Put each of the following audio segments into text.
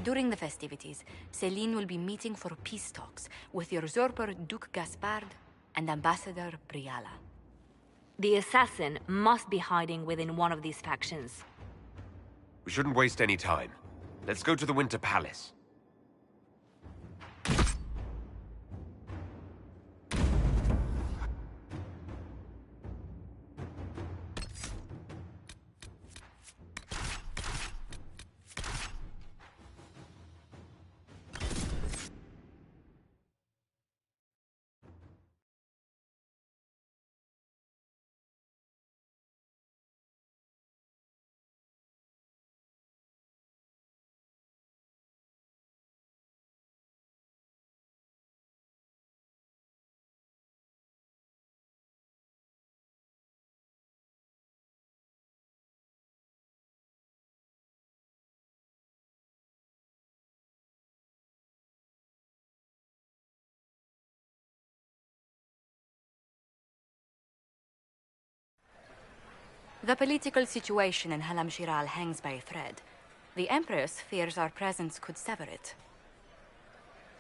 During the festivities, Céline will be meeting for peace talks with the usurper Duke Gaspard and Ambassador Briala. The assassin must be hiding within one of these factions. We shouldn't waste any time. Let's go to the Winter Palace. The political situation in Halam Shiral hangs by a thread. The Empress fears our presence could sever it.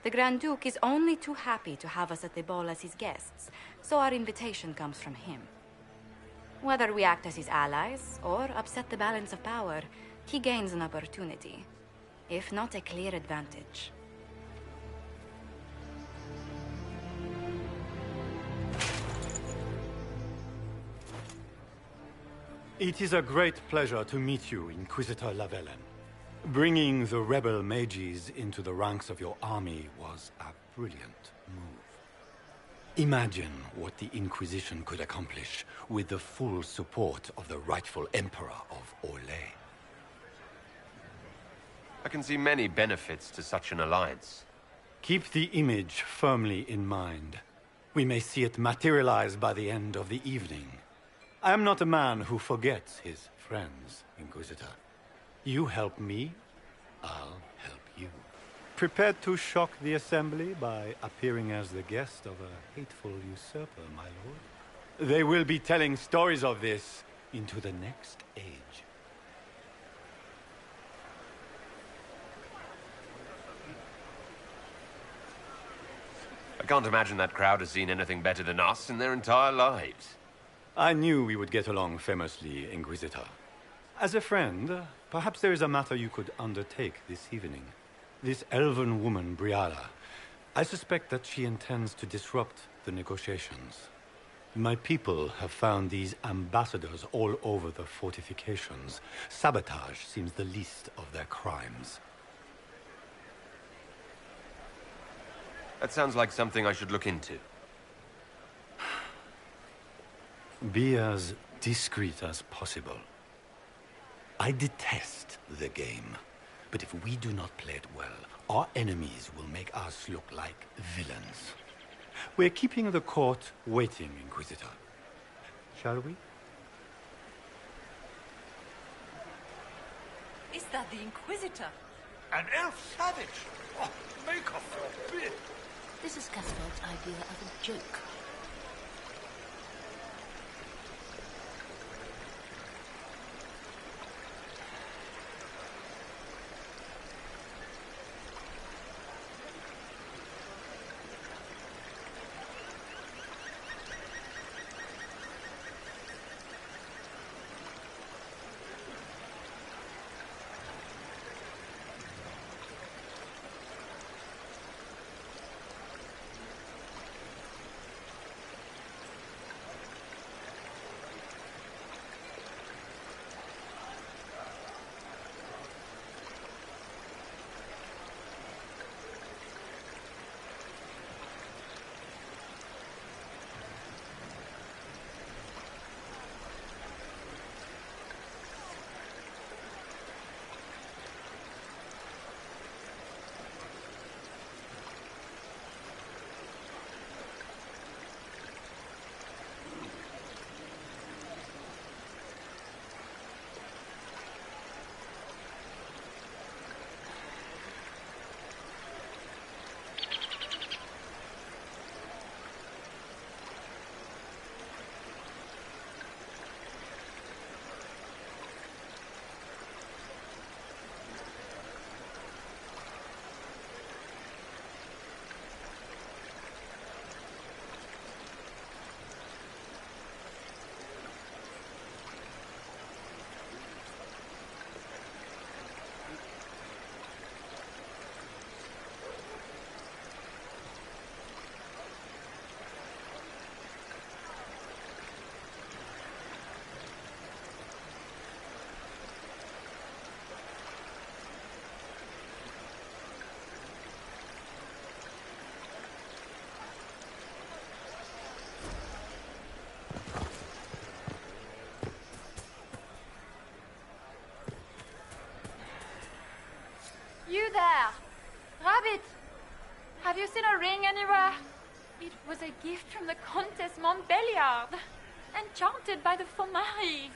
The Grand Duke is only too happy to have us at the ball as his guests, so our invitation comes from him. Whether we act as his allies or upset the balance of power, he gains an opportunity, if not a clear advantage. It is a great pleasure to meet you, Inquisitor Lavellen. Bringing the rebel mages into the ranks of your army was a brilliant move. Imagine what the Inquisition could accomplish with the full support of the rightful Emperor of Orlais. I can see many benefits to such an alliance. Keep the image firmly in mind. We may see it materialize by the end of the evening. I am not a man who forgets his friends, Inquisitor. You help me, I'll help you. Prepared to shock the Assembly by appearing as the guest of a hateful usurper, my lord? They will be telling stories of this into the next age. I can't imagine that crowd has seen anything better than us in their entire lives. I knew we would get along famously, Inquisitor. As a friend, perhaps there is a matter you could undertake this evening. This elven woman, Briala, I suspect that she intends to disrupt the negotiations. My people have found these ambassadors all over the fortifications. Sabotage seems the least of their crimes. That sounds like something I should look into. Be as discreet as possible. I detest the game, but if we do not play it well, our enemies will make us look like villains. We're keeping the court waiting, Inquisitor. Shall we? Is that the Inquisitor? An elf savage! Oh, make her forbid! This is Gaspard's idea of a joke. You there! Rabbit! Have you seen a ring anywhere? It was a gift from the Countess Montbelliard, enchanted by the Fomari.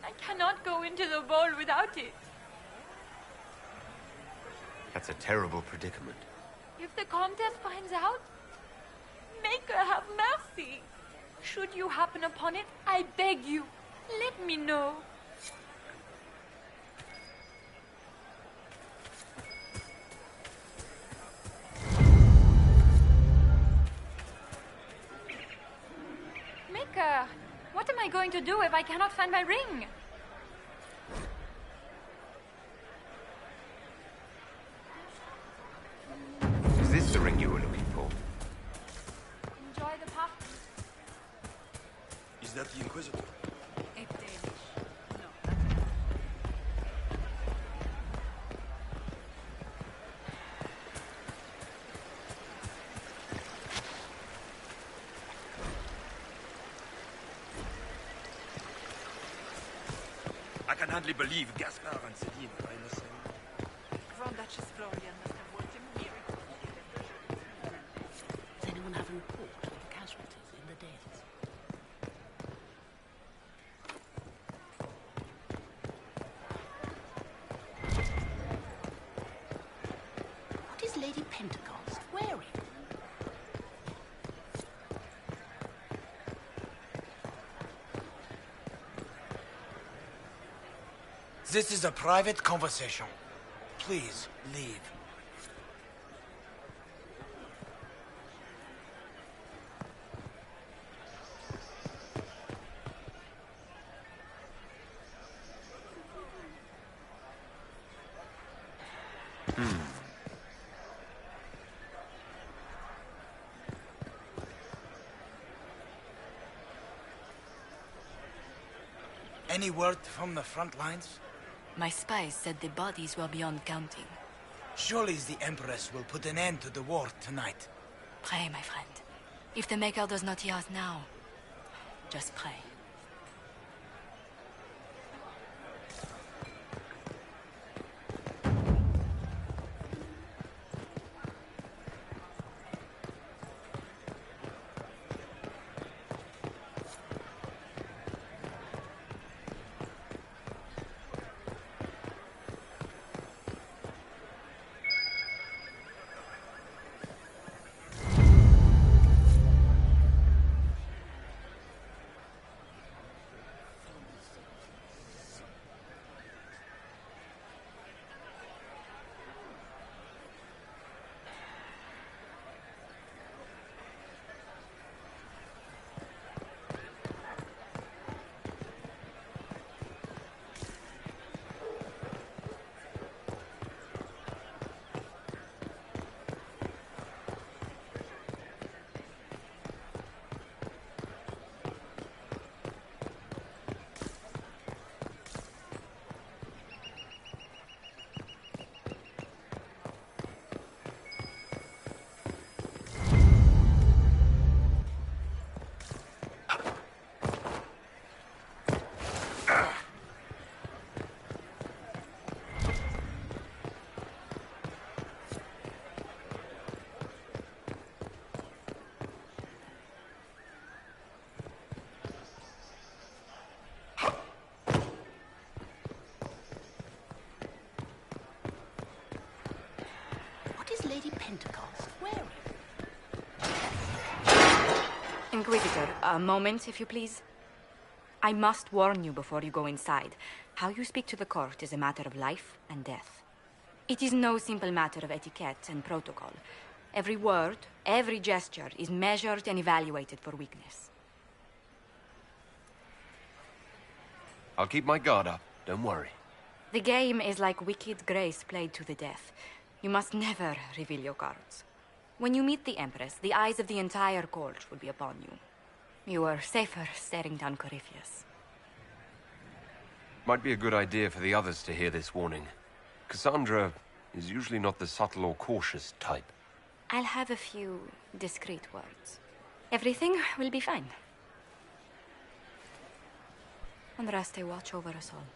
I cannot go into the ball without it. That's a terrible predicament. If the Countess finds out, make her have mercy. Should you happen upon it, I beg you, let me know. Maker, what am I going to do if I cannot find my ring? Is this the ring you were looking for? Enjoy the party. Is that the Inquisitor? I can hardly believe Gaspard and Celine are innocent. Grand Duchess Florian must have worked him here. Does anyone have a report of the casualties in the deaths? What is Lady Pentecost wearing? This is a private conversation. Please, leave. Any word from the front lines? My spies said the bodies were beyond counting. Surely the Empress will put an end to the war tonight. Pray, my friend. If the Maker does not hear us now, just pray. What is Lady Pentecost wearing? Inquisitor, a moment, if you please. I must warn you before you go inside. How you speak to the court is a matter of life and death. It is no simple matter of etiquette and protocol. Every word, every gesture is measured and evaluated for weakness. I'll keep my guard up, don't worry. The game is like wicked grace played to the death. You must never reveal your cards. When you meet the Empress, the eyes of the entire court will be upon you. You are safer staring down Corypheus. Might be a good idea for the others to hear this warning. Cassandra is usually not the subtle or cautious type. I'll have a few discreet words. Everything will be fine. Andraste, watch over us all.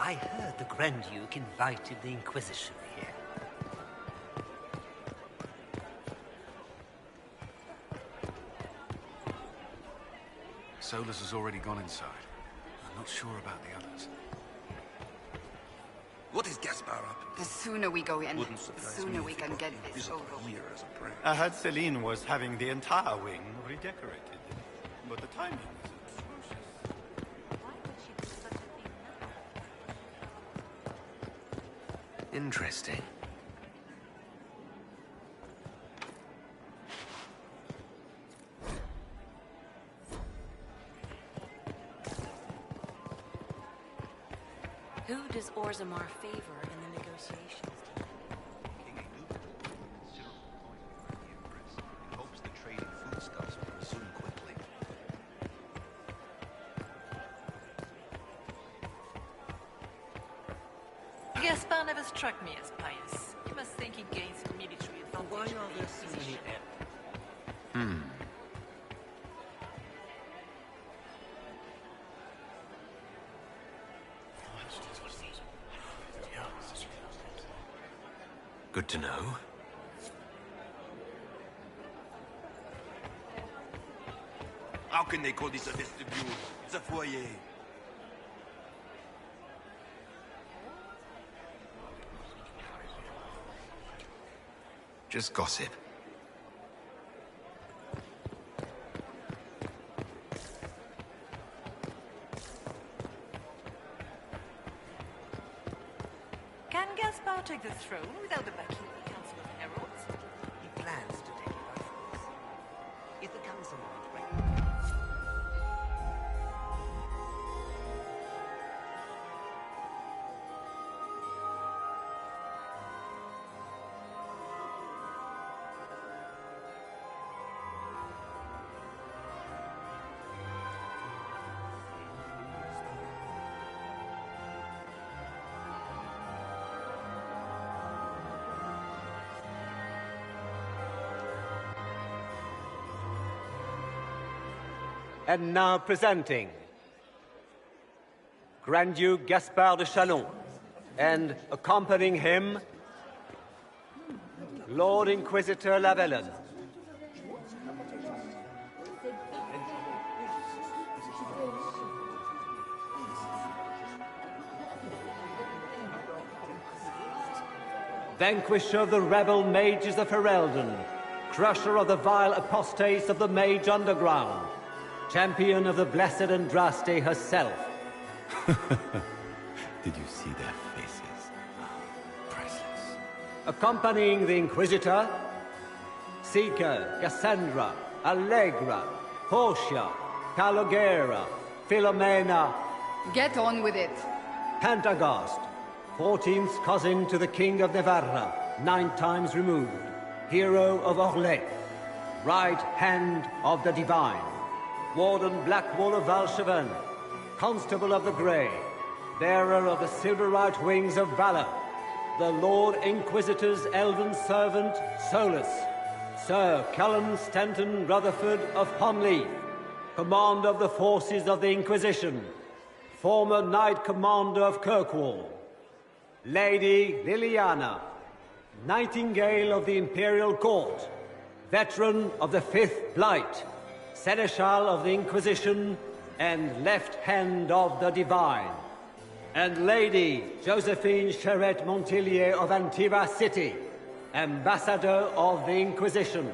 I heard the Grand Duke invited the Inquisition here. Solus has already gone inside. I'm not sure about the others. What is Gaspar up to? The sooner we go in, the Wouldn't surprise sooner me we if can he get got this visitor over here as a prank. I heard Celine was having the entire wing redecorated, but the timing is atrocious. Why would she do such a thing now? Interesting. Who does Orzammar favor in the negotiations? King Enuma considerable point for the Empress. He hopes the trade in foodstuffs will resume quickly. Gaspar never struck me as pious. You must think he gains military advantage. Why are there so many M's? Good to know. How can they call this a vestibule? It's a foyer. Just gossip. Can Gaspar take the throne without the backing of the Council of Heralds? He plans to take it by force. If the Council won't recognize... And now presenting Grand Duke Gaspard de Chalon, and accompanying him, Lord Inquisitor Lavellen. Vanquisher of the rebel mages of Ferelden, crusher of the vile apostates of the Mage underground, champion of the blessed Andraste herself. Did you see their faces? Priceless. Accompanying the Inquisitor, Seeker, Cassandra, Allegra, Portia, Calogera, Philomena. Get on with it. Pantagast, 14th cousin to the King of Navarra, 9 times removed, hero of Orlais, right hand of the Divine, Warden Blackwall of Valchevin, Constable of the Grey, bearer of the silver-right wings of valor, the Lord Inquisitor's elven servant, Solus, Sir Callum Stanton Rutherford of Pomleaf, commander of the forces of the Inquisition, former Knight Commander of Kirkwall, Lady Liliana, Nightingale of the Imperial Court, veteran of the Fifth Blight, Seneschal of the Inquisition, and Left Hand of the Divine, and Lady Josephine Charette Montillier of Antiva City, Ambassador of the Inquisition.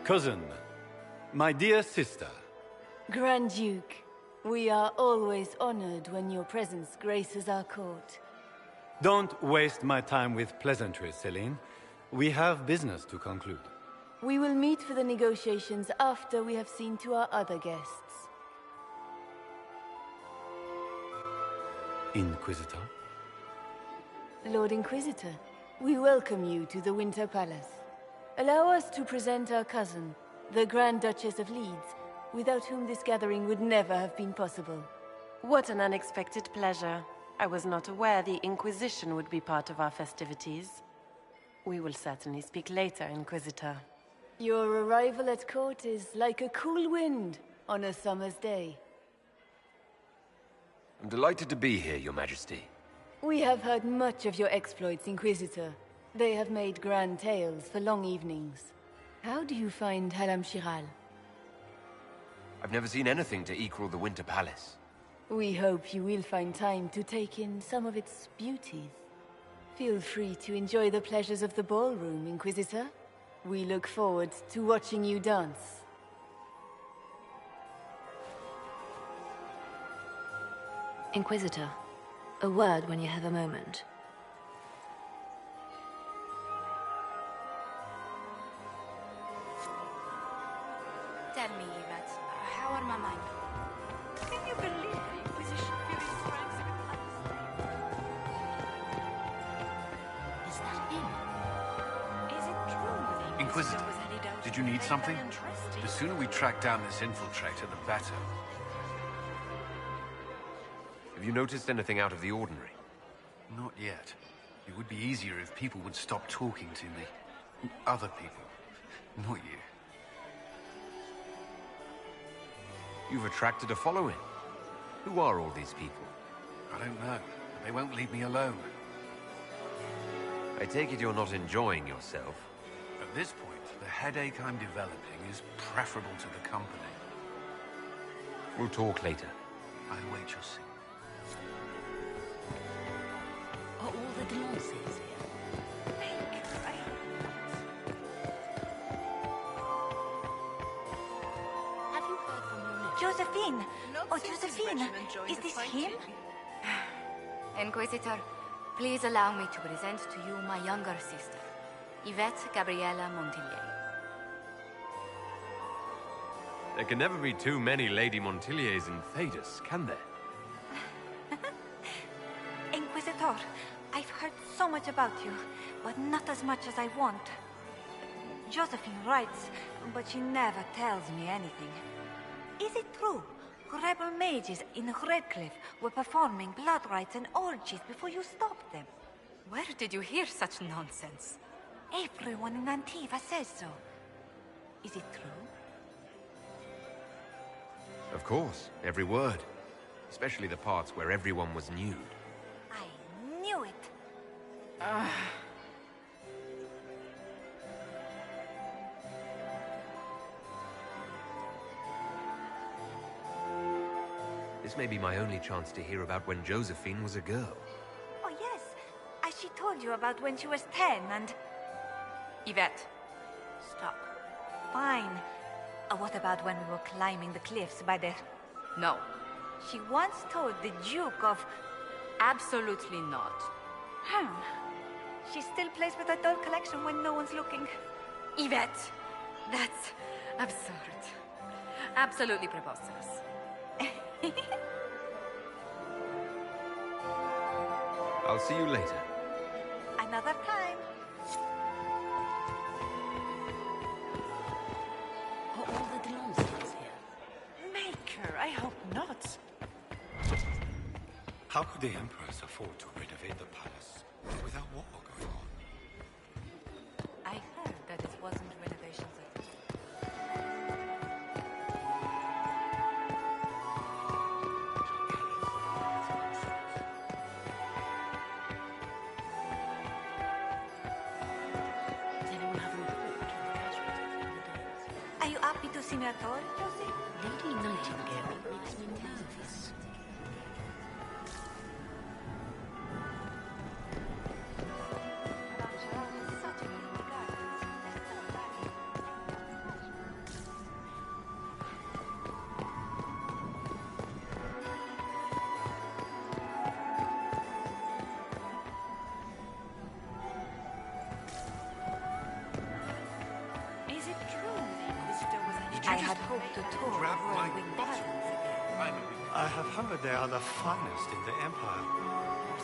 Cousin, my dear sister. Grand Duke, we are always honored when your presence graces our court. Don't waste my time with pleasantries, Celine. We have business to conclude. We will meet for the negotiations after we have seen to our other guests. Inquisitor? Lord Inquisitor, we welcome you to the Winter Palace. Allow us to present our cousin, the Grand Duchess of Leeds, without whom this gathering would never have been possible. What an unexpected pleasure. I was not aware the Inquisition would be part of our festivities. We will certainly speak later, Inquisitor. Your arrival at court is like a cool wind on a summer's day. I'm delighted to be here, Your Majesty. We have heard much of your exploits, Inquisitor. They have made grand tales for long evenings. How do you find Halam Shiral? I've never seen anything to equal the Winter Palace. We hope you will find time to take in some of its beauties. Feel free to enjoy the pleasures of the ballroom, Inquisitor. We look forward to watching you dance. Inquisitor, a word when you have a moment. Tell me, Yvette, how are my mind? Can you believe the Inquisition feeling friends with us? Is that him? Is it true the Inquisitor, was headed out did to you need make something? them interesting? The sooner we track down this infiltrator, the better. Have you noticed anything out of the ordinary? Not yet. It would be easier if people would stop talking to me. Other people. Not you. You've attracted a following. Who are all these people? I don't know, but they won't leave me alone. I take it you're not enjoying yourself. At this point, the headache I'm developing is preferable to the company. We'll talk later. I await your signal. Are all the Delonces here? Have you heard from your nephew? Josephine! Oh, Josephine! Is this him? Inquisitor, please allow me to present to you my younger sister, Yvette Gabriella Montillier. There can never be too many Lady Montilliers in Thedas, can there? Inquisitor, I've heard so much about you, but not as much as I want. Josephine writes, but she never tells me anything. Is it true? Rebel mages in Redcliffe were performing blood rites and orgies before you stopped them. Where did you hear such nonsense? Everyone in Antiva says so. Is it true? Of course, every word. Especially the parts where everyone was nude. I knew it. This may be my only chance to hear about when Josephine was a girl. Oh, yes. As she told you about when she was 10 and... Yvette. Stop. Fine. What about when we were climbing the cliffs by the... No. She once told the Duke of... Absolutely not. She still plays with her doll collection when no one's looking. Yvette! That's absurd. Absolutely preposterous. I'll see you later. Another time. Are all the Delonces here? Maker, I hope not. How could the Empress afford to renovate the palace without war going on? I heard that it wasn't renovations at all. Does anyone have a report on the casualties in the days? Are you happy to see me at all, Josie? Lady Nightingale makes me nervous. Is it true the Inquisitor was headed I out had to hoped to make tour grab Royal my Wing bottle? Gardens again. I have heard they are the finest in the Empire.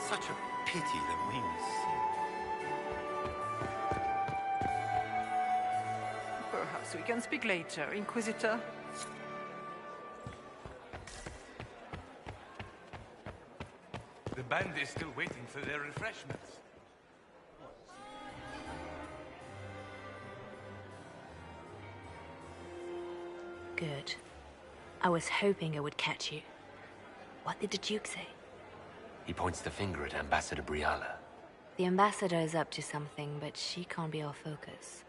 Such a pity the wings sink. Perhaps we can speak later, Inquisitor. The band is still waiting for their refreshments. Good. I was hoping I would catch you. What did the Duke say? He points the finger at Ambassador Briala. The Ambassador is up to something, but she can't be our focus.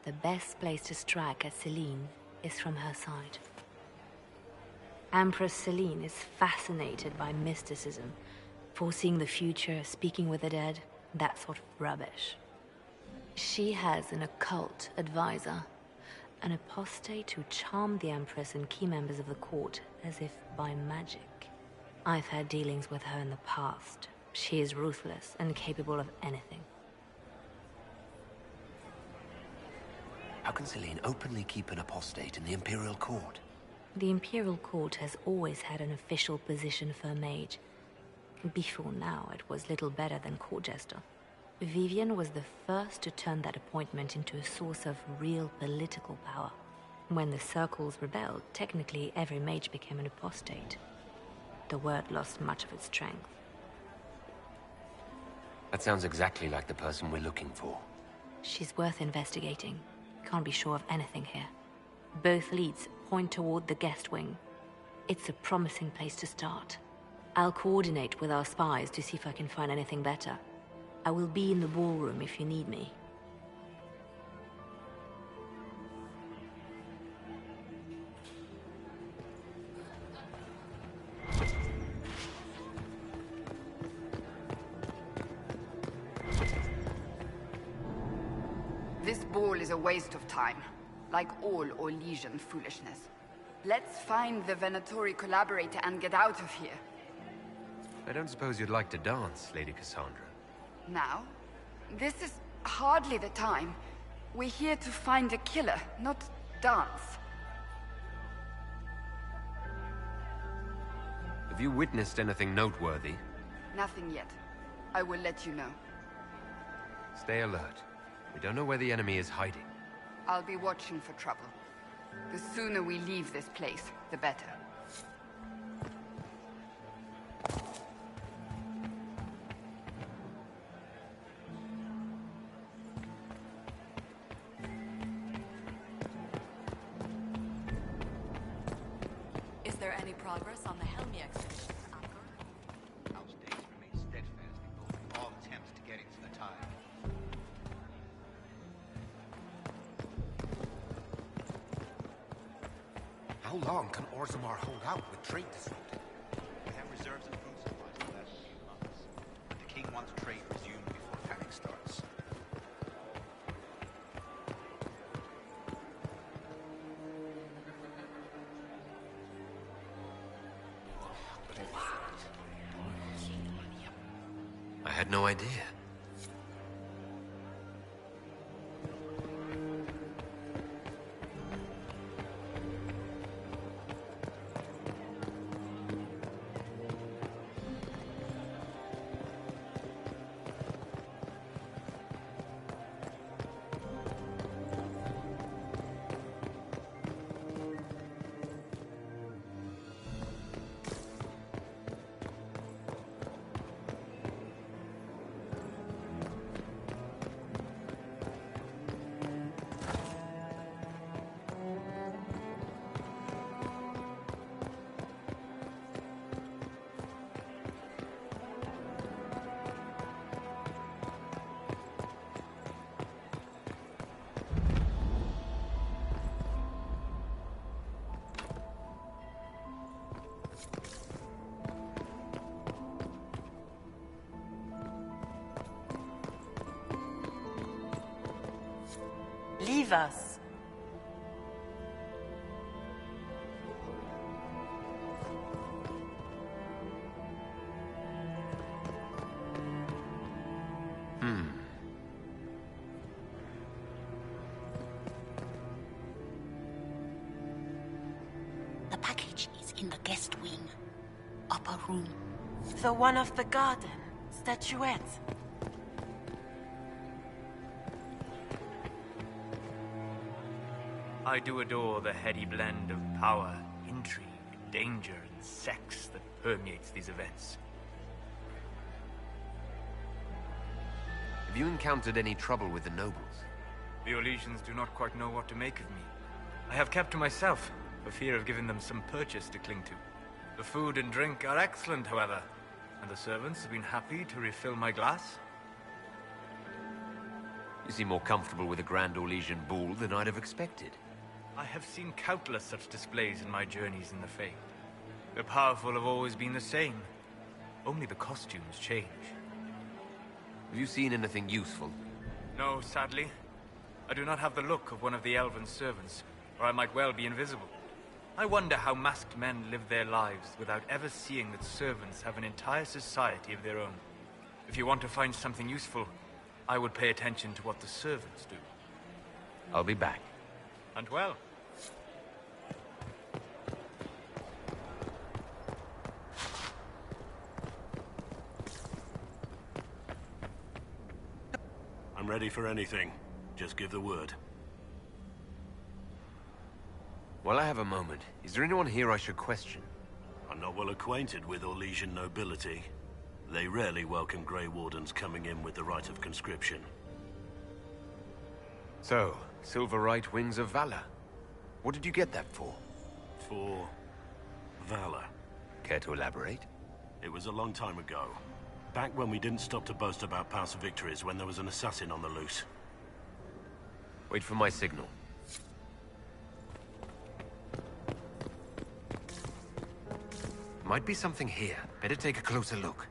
The best place to strike at Celine is from her side. Empress Celine is fascinated by mysticism, foreseeing the future, speaking with the dead, that sort of rubbish. She has an occult advisor, an apostate who charmed the Empress and key members of the court as if by magic. I've had dealings with her in the past. She is ruthless and capable of anything. How can Celine openly keep an apostate in the Imperial Court? The Imperial Court has always had an official position for a mage. Before now, it was little better than court jester. Vivian was the first to turn that appointment into a source of real political power. When the circles rebelled, technically every mage became an apostate. The word lost much of its strength. That sounds exactly like the person we're looking for. She's worth investigating. Can't be sure of anything here. Both leads point toward the guest wing. It's a promising place to start. I'll coordinate with our spies to see if I can find anything better. I will be in the ballroom if you need me. This ball is a waste of time, like all Orlesian foolishness. Let's find the Venatori collaborator and get out of here. I don't suppose you'd like to dance, Lady Cassandra. Now? This is hardly the time. We're here to find a killer, not dance. Have you witnessed anything noteworthy? Nothing yet. I will let you know. Stay alert. We don't know where the enemy is hiding. I'll be watching for trouble. The sooner we leave this place, the better. Is there any progress on the Helmi expedition, Anchor? House Days remain steadfast in opposing all attempts to get into the tide. How long can Orzammar hold out with trade disrupted? We have reserves of food supplies to last a few months. But the king wants trade resumed before panic starts. I had no idea. Leave us. The package is in the guest wing. Upper room. The one of the garden. Statuette. I do adore the heady blend of power, intrigue, danger, and sex that permeates these events. Have you encountered any trouble with the nobles? The Orlesians do not quite know what to make of me. I have kept to myself, for fear of giving them some purchase to cling to. The food and drink are excellent, however, and the servants have been happy to refill my glass. You seem more comfortable with a Grand Orlesian bull than I'd have expected. I have seen countless such displays in my journeys in the Fae. The powerful have always been the same. Only the costumes change. Have you seen anything useful? No, sadly. I do not have the look of one of the elven servants, or I might well be invisible. I wonder how masked men live their lives without ever seeing that servants have an entire society of their own. If you want to find something useful, I would pay attention to what the servants do. I'll be back. And well. I'm ready for anything. Just give the word. While I have a moment, is there anyone here I should question? I'm not well acquainted with Orlesian nobility. They rarely welcome Grey Wardens coming in with the right of conscription. So, Silver Right Wings of Valor. What did you get that for? For valor. Care to elaborate? It was a long time ago. Back when we didn't stop to boast about past victories when there was an assassin on the loose. Wait for my signal. Might be something here. Better take a closer look.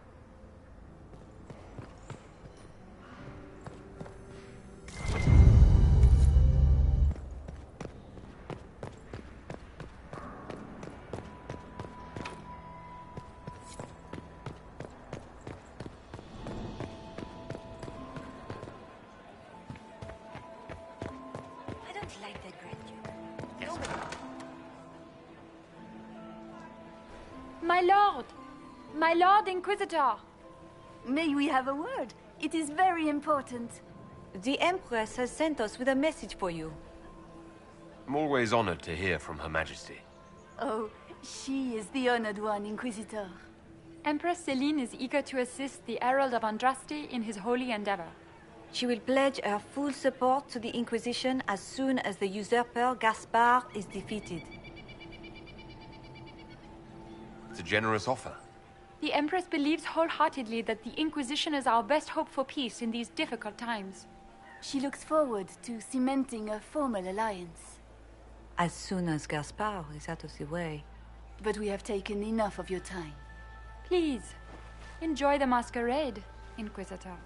My Lord Inquisitor! May we have a word? It is very important. The Empress has sent us with a message for you. I'm always honored to hear from Her Majesty. Oh, she is the honored one, Inquisitor. Empress Celine is eager to assist the Herald of Andraste in his holy endeavor. She will pledge her full support to the Inquisition as soon as the usurper Gaspard is defeated. It's a generous offer. The Empress believes wholeheartedly that the Inquisition is our best hope for peace in these difficult times. She looks forward to cementing a formal alliance. As soon as Gaspard is out of the way. But we have taken enough of your time. Please, enjoy the masquerade, Inquisitor.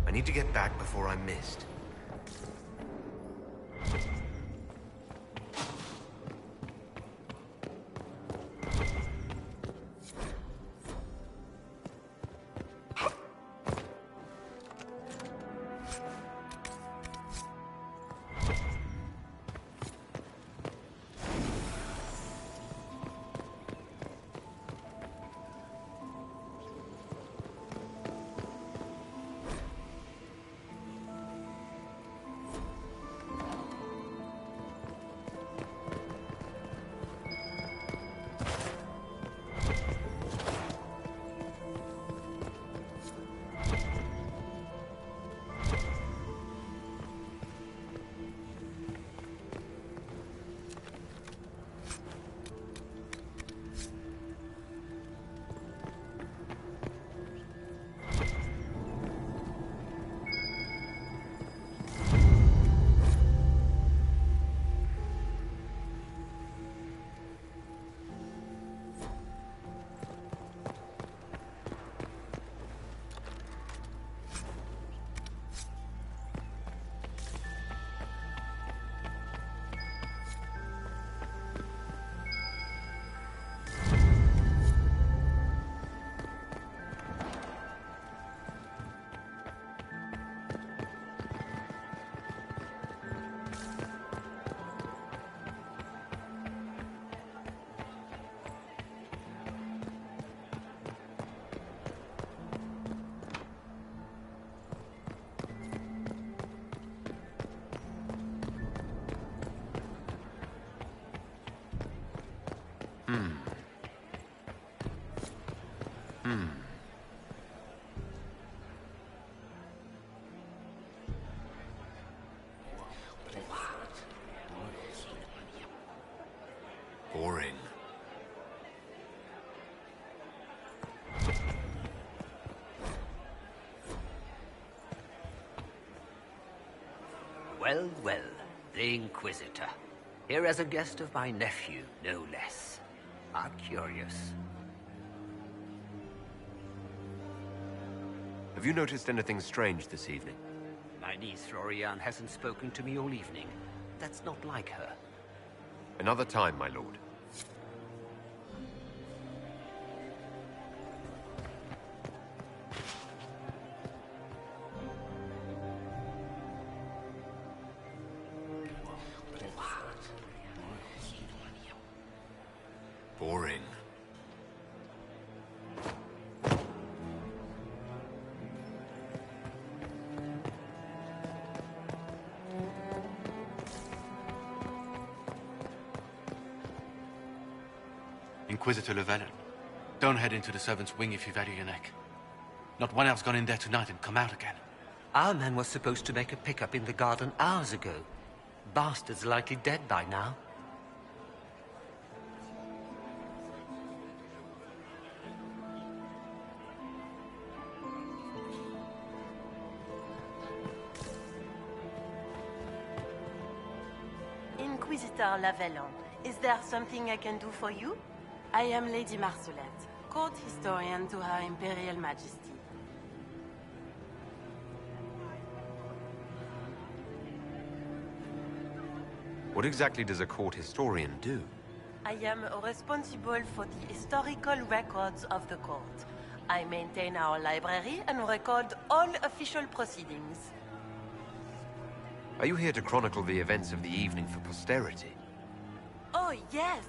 I need to get back before I'm missed. Well, well, the Inquisitor. Here as a guest of my nephew, no less. How curious. Have you noticed anything strange this evening? My niece Florian hasn't spoken to me all evening. That's not like her. Another time, my lord. Boring. Inquisitor Llewellyn, don't head into the servants' wing if you value your neck. Not one else gone in there tonight and come out again. Our man was supposed to make a pickup in the garden hours ago. Bastard's likely dead by now. Inquisitor Lavellon, is there something I can do for you? I am Lady Marcelette, court historian to Her Imperial Majesty. What exactly does a court historian do? I am responsible for the historical records of the court. I maintain our library and record all official proceedings. Are you here to chronicle the events of the evening for posterity? Oh, yes!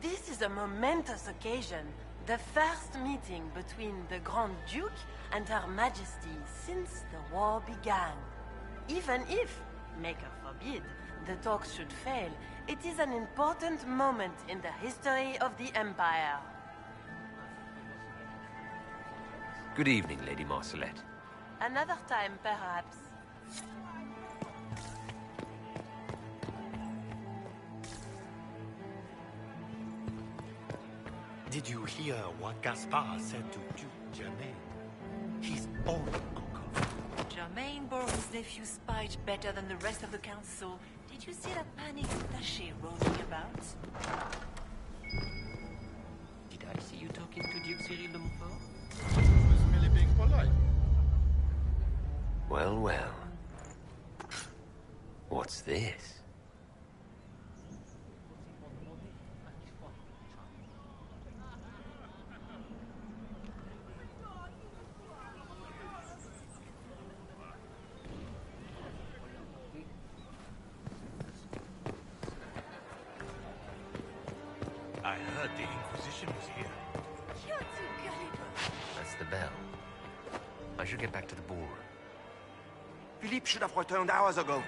This is a momentous occasion. The first meeting between the Grand Duke and Her Majesty since the war began. Even if, Maker forbid, the talks should fail, it is an important moment in the history of the Empire. Good evening, Lady Marcelette. Another time, perhaps. Did you hear what Gaspard said to Duke Germain? His own uncle. Germain bore his nephew's spite better than the rest of the council. Did you see that panic taché rolling about? Did I see you talking to Duke Cyril de Montfort? He was merely being polite. Well, well. What's this? I heard the Inquisition was here. You're too gullible. That's the bell. I should get back to the ballroom. Philippe should have returned hours ago,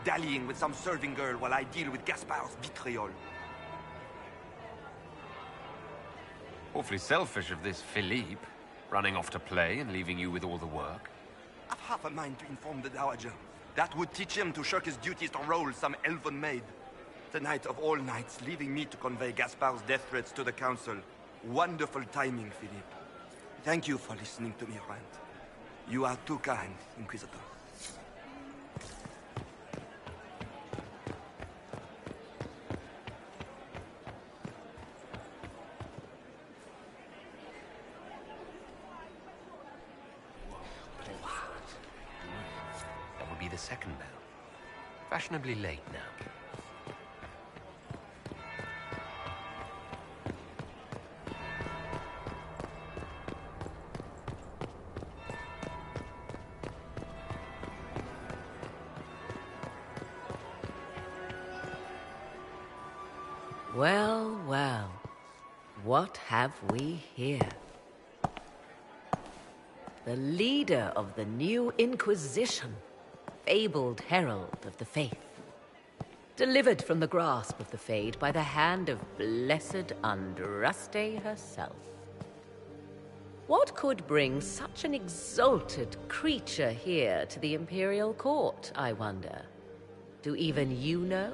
dallying with some serving girl while I deal with Gaspard's vitriol. Awfully selfish of this Philippe, running off to play and leaving you with all the work. I've half a mind to inform the Dowager. That would teach him to shirk his duties to roll some elven maid. Tonight of all nights, leaving me to convey Gaspard's death threats to the Council. Wonderful timing, Philippe. Thank you for listening to me rant. You are too kind, Inquisitor. That would be the second bell. Fashionably late now. Well, well. What have we here? The leader of the new Inquisition, fabled herald of the faith. Delivered from the grasp of the Fade by the hand of blessed Andraste herself. What could bring such an exalted creature here to the Imperial Court, I wonder? Do even you know?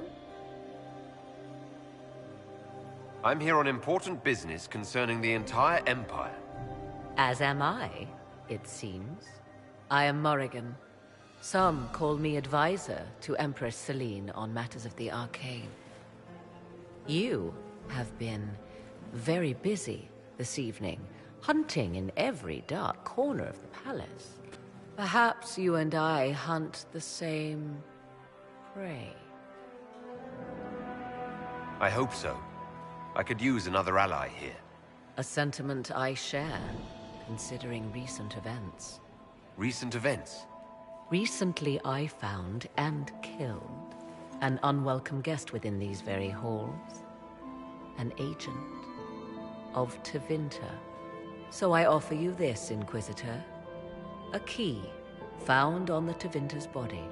I'm here on important business concerning the entire Empire. As am I, it seems. I am Morrigan, Some call me advisor to Empress Celine on matters of the arcane. You have been very busy this evening, hunting in every dark corner of the palace. Perhaps you and I hunt the same prey. I hope so. I could use another ally here. A sentiment I share, considering recent events. Recent events? Recently I found and killed an unwelcome guest within these very halls. An agent of Tevinter. So I offer you this, Inquisitor. A key found on the Tevinter's body.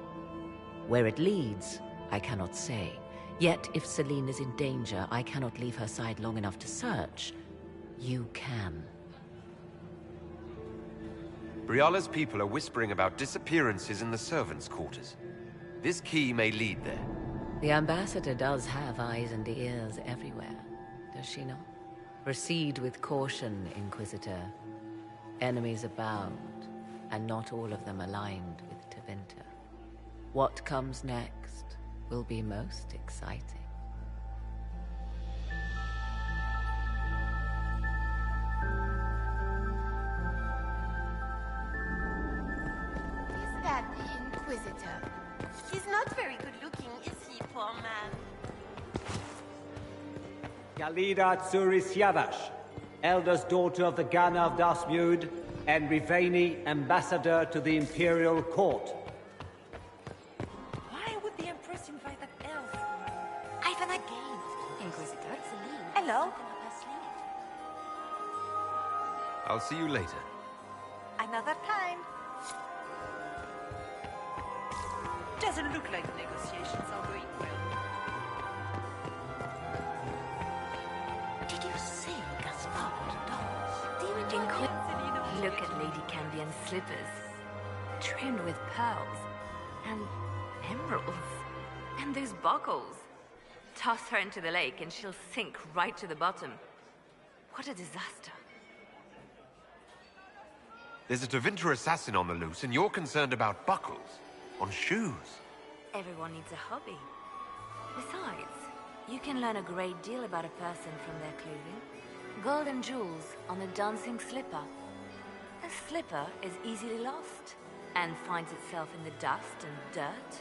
Where it leads, I cannot say. Yet if Celine is in danger, I cannot leave her side long enough to search. You can. Briala's people are whispering about disappearances in the servants' quarters. This key may lead there. The ambassador does have eyes and ears everywhere, does she not? Proceed with caution, Inquisitor. Enemies abound, and not all of them aligned with Tevinter. What comes next will be most exciting. Is that the Inquisitor? He's not very good looking, is he, poor man? Galida Tsuris Yavash, eldest daughter of the Ghana of Dasmud, and Riveni, ambassador to the Imperial Court. Why would the Empress invite that elf? Ivan again. Inquisitor. Hello. I'll see you later. Another time. Doesn't look like negotiations are going well. Did you see Gaspard dolls? Do you enjoy Look at Lady Cambion's slippers. Trimmed with pearls. And emeralds. And those buckles. Toss her into the lake and she'll sink right to the bottom. What a disaster. There's a Tevinter assassin on the loose, and you're concerned about buckles on shoes. Everyone needs a hobby. Besides, you can learn a great deal about a person from their clothing. Gold and jewels on a dancing slipper. A slipper is easily lost and finds itself in the dust and dirt.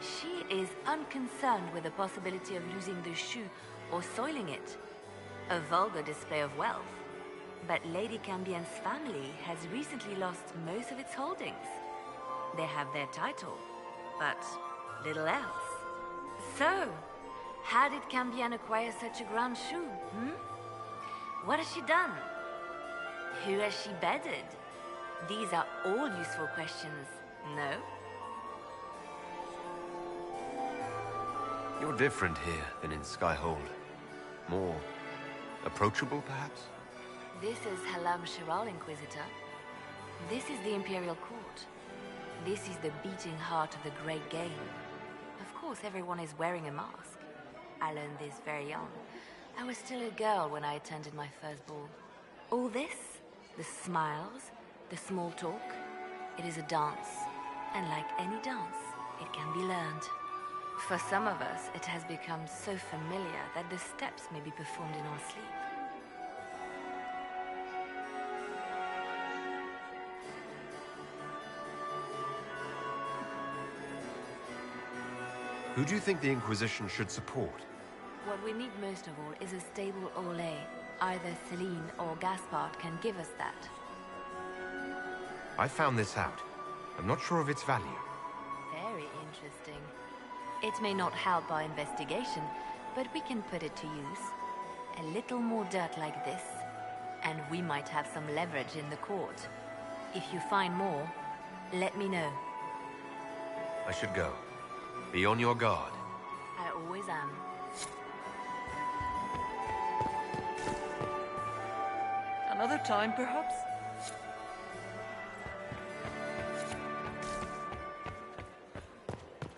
She is unconcerned with the possibility of losing the shoe or soiling it. A vulgar display of wealth. But Lady Cambion's family has recently lost most of its holdings. They have their title, but little else. So, how did Cambion acquire such a grand shoe, What has she done? Who has she bedded? These are all useful questions, no? You're different here than in Skyhold. More approachable, perhaps? This is Halam Shiral, Inquisitor. This is the Imperial Court. This is the beating heart of the Great Game. Of course, everyone is wearing a mask. I learned this very young. I was still a girl when I attended my first ball. All this, the smiles, the small talk, it is a dance. And like any dance, it can be learned. For some of us, it has become so familiar that the steps may be performed in our sleep. Who do you think the Inquisition should support? What we need most of all is a stable Olay. Either Celine or Gaspard can give us that. I found this out. I'm not sure of its value. Very interesting. It may not help our investigation, but we can put it to use. A little more dirt like this, and we might have some leverage in the court. If you find more, let me know. I should go. Be on your guard. I always am. Another time, perhaps?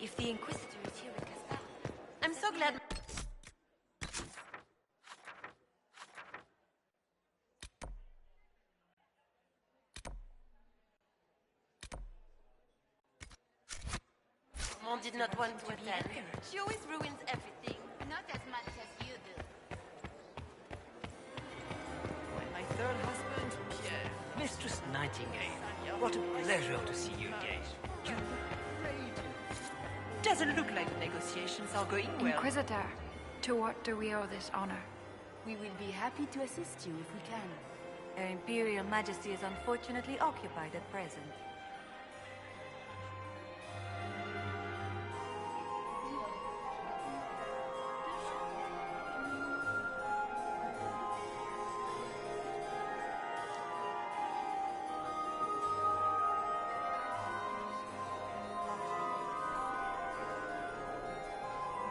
If the Inquisitor is here with Gaspard, I'm so glad. did not want to attend. She always ruins everything. Not as much as you do. When my third husband, Pierre. Mistress Nightingale, what a pleasure to see you again. You Doesn't look like the negotiations are going well. Inquisitor, to what do we owe this honor? We will be happy to assist you if we can. Her Imperial Majesty is unfortunately occupied at present.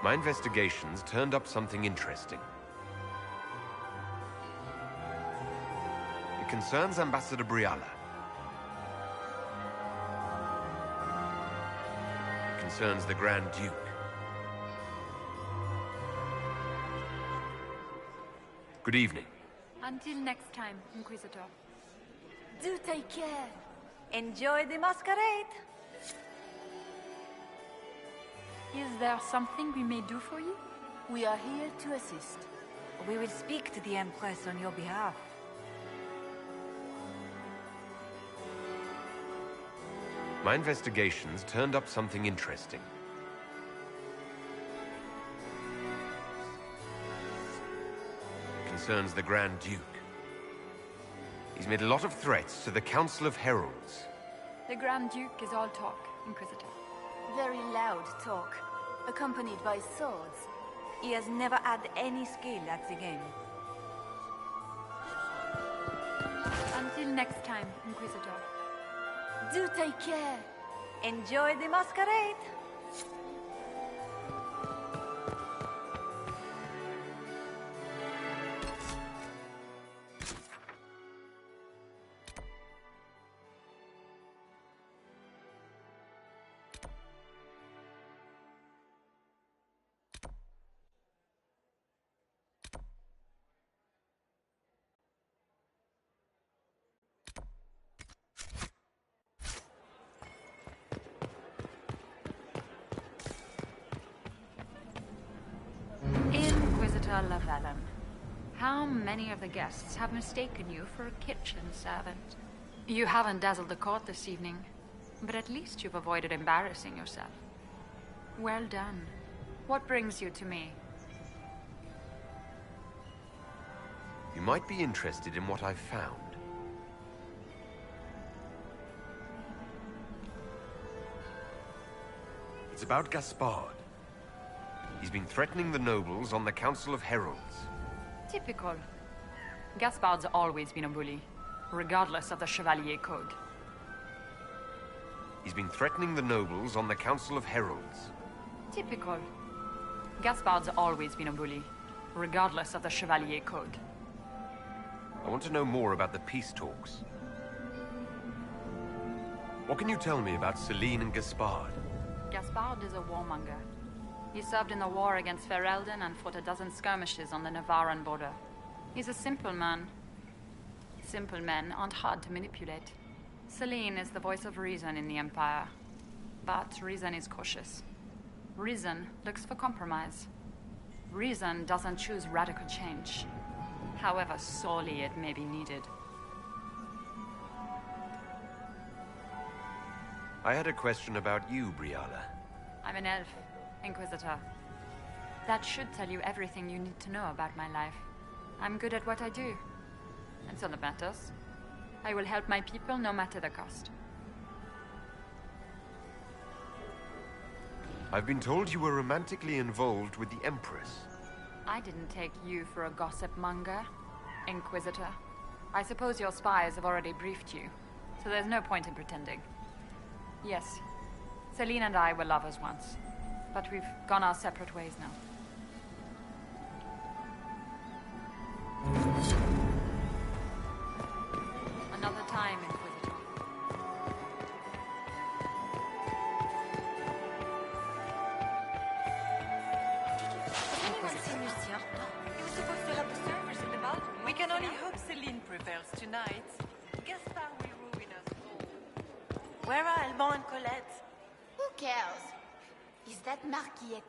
My investigations turned up something interesting. It concerns Ambassador Briala. It concerns the Grand Duke. Good evening. Until next time, Inquisitor. Do take care. Enjoy the masquerade. Is there something we may do for you? We are here to assist. We will speak to the Empress on your behalf. My investigations turned up something interesting. It concerns the Grand Duke. He's made a lot of threats to the Council of Heralds. The Grand Duke is all talk, Inquisitor. Very loud talk, accompanied by swords. He has never had any skill at the game. Until next time, Inquisitor. Do take care. Enjoy the masquerade. Inquisitor Llewellyn, how many of the guests have mistaken you for a kitchen servant? You haven't dazzled the court this evening, but at least you've avoided embarrassing yourself. Well done. What brings you to me? You might be interested in what I've found. It's about Gaspard. He's been threatening the nobles on the Council of Heralds. Typical. Gaspard's always been a bully, regardless of the Chevalier Code. He's been threatening the nobles on the Council of Heralds. Typical. Gaspard's always been a bully, regardless of the Chevalier Code. I want to know more about the peace talks. What can you tell me about Celine and Gaspard? Gaspard is a warmonger. He served in the war against Ferelden and fought a dozen skirmishes on the Navarran border. He's a simple man. Simple men aren't hard to manipulate. Celine is the voice of reason in the Empire. But reason is cautious. Reason looks for compromise. Reason doesn't choose radical change, however sorely it may be needed. I had a question about you, Briala. I'm an elf, Inquisitor. That should tell you everything you need to know about my life. I'm good at what I do. And so that matters. I will help my people no matter the cost. I've been told you were romantically involved with the Empress. I didn't take you for a gossip monger, Inquisitor. I suppose your spies have already briefed you, so there's no point in pretending. Yes, Celine and I were lovers once, but we've gone our separate ways now. Another time, Inquisitor. We can only hope Celine prevails tonight. Gaspard will ruin us all. Where are Alban and Colette? Who cares? Is that Marquis?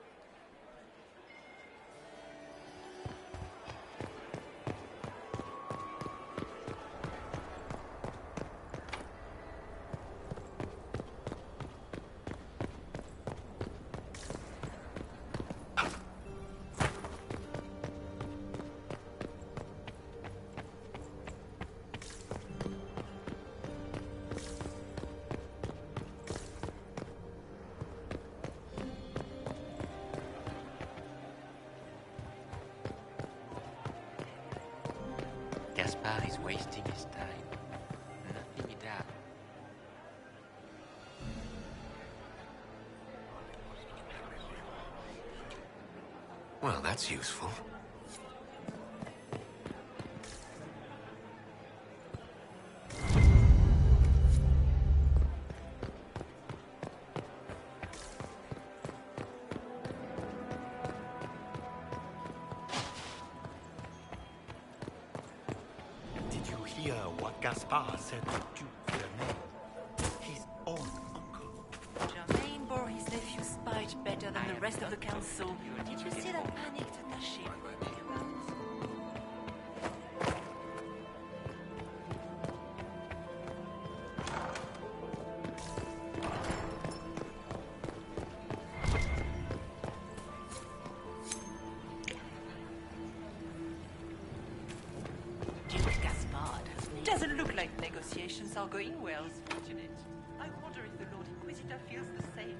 Gaspard is wasting his time. Nothing he does. Well, that's useful. Did you hear what Gaspard said to Duke Germain? His own uncle. Germain bore his nephew's spite better than the rest of the council. Did you see that panicked attaché? Doesn't look like negotiations are going well. Fortunate. I wonder if the Lord Inquisitor feels the same.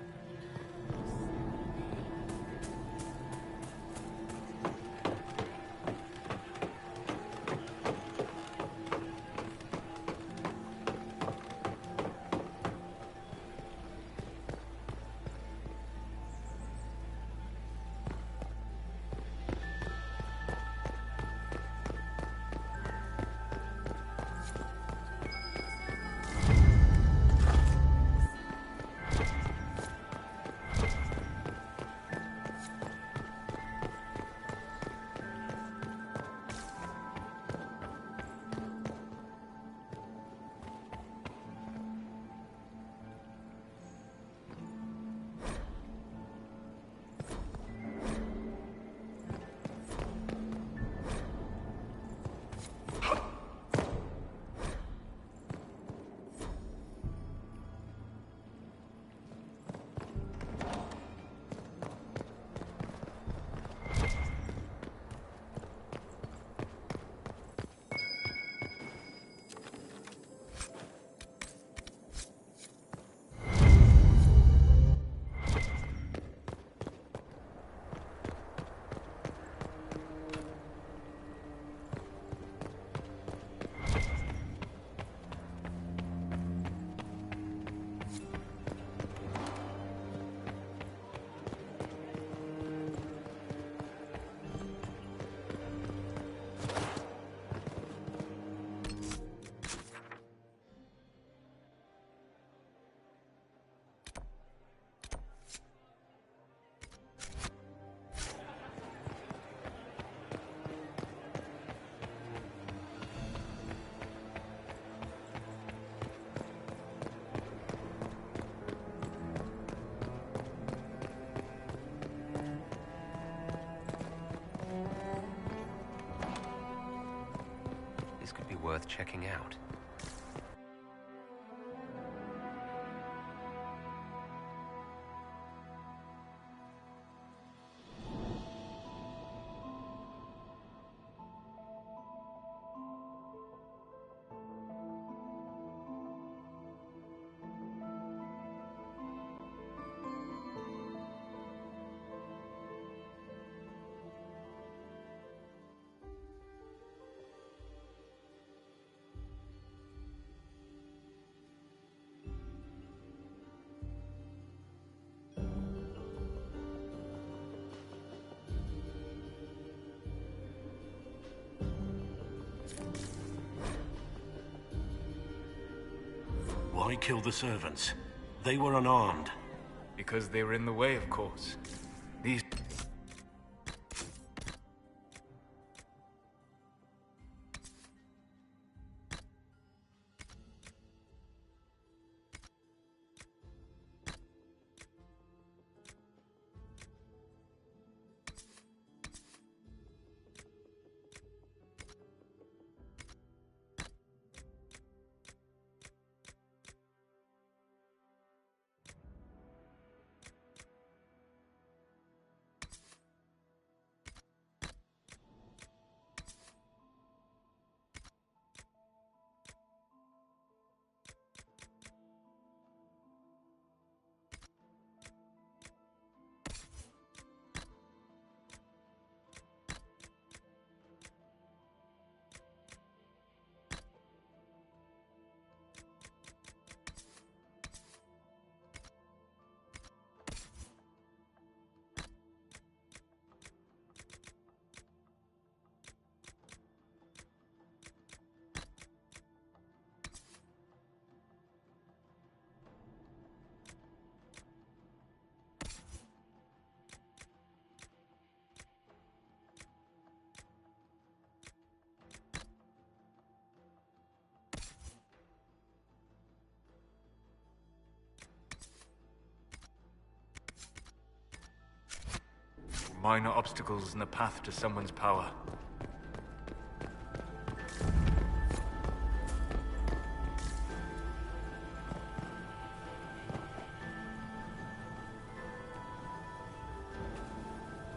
This could be worth checking out. Why kill the servants? They were unarmed. Because they were in the way, of course. These... minor obstacles in the path to someone's power.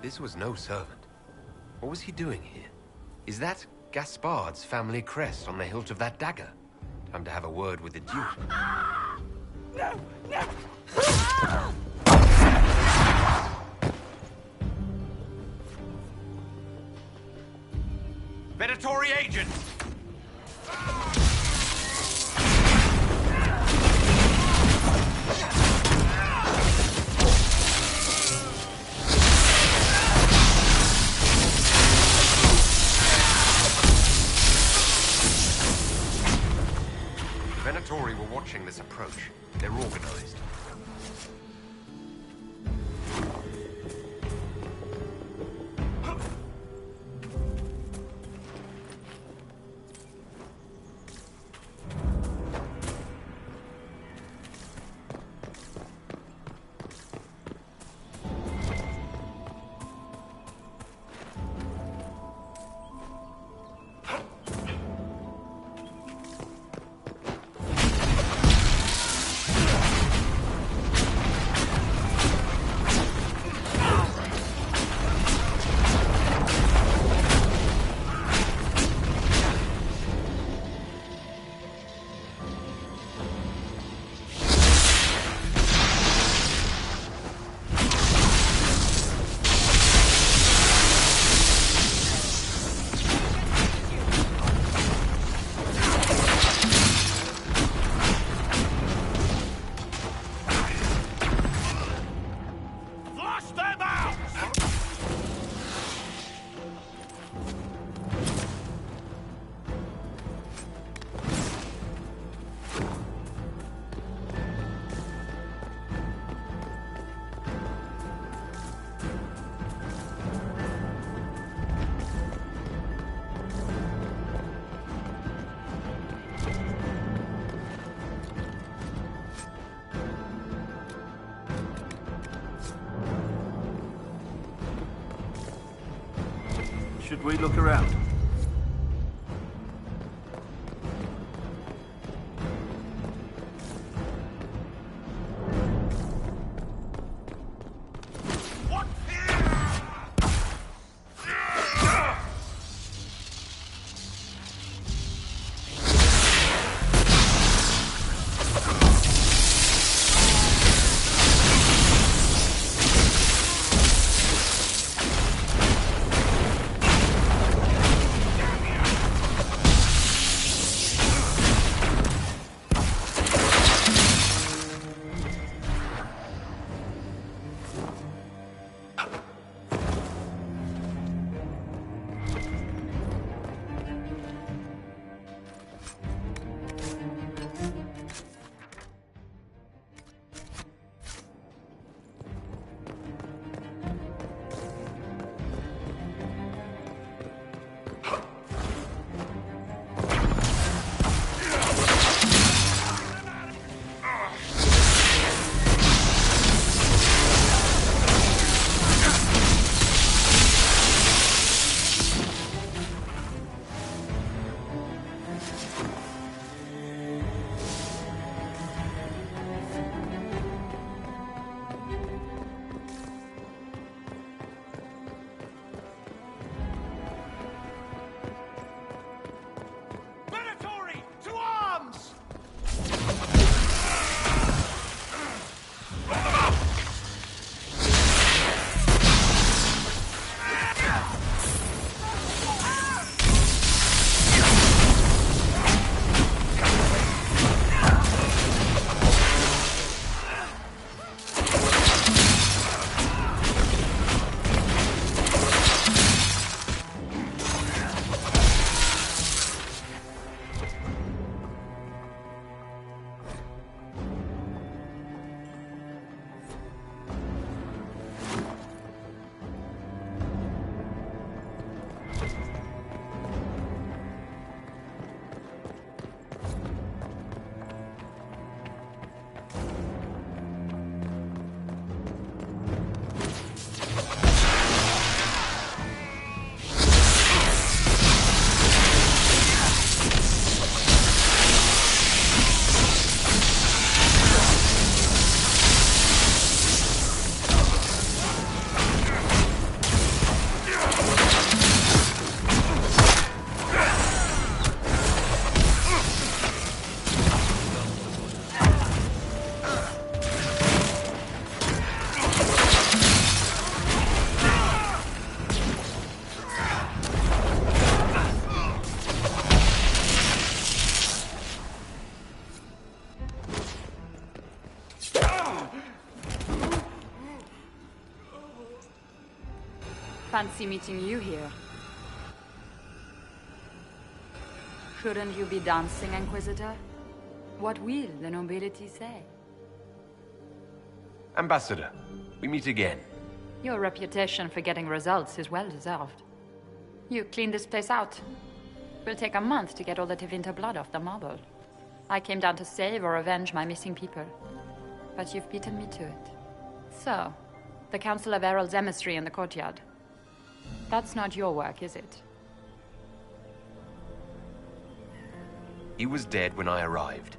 This was no servant. What was he doing here? Is that Gaspard's family crest on the hilt of that dagger? Time to have a word with the Duke. No! No! Venatori agent! Venatori were watching this approach. They're organized. Should we look around? fancy meeting you here. Shouldn't you be dancing, Inquisitor? What will the nobility say? Ambassador, we meet again. Your reputation for getting results is well deserved. You cleaned this place out. Will take a month to get all the Tevinter blood off the marble. I came down to save or avenge my missing people. But you've beaten me to it. So, the Council of Herald's emissary in the courtyard. That's not your work, is it? He was dead when I arrived.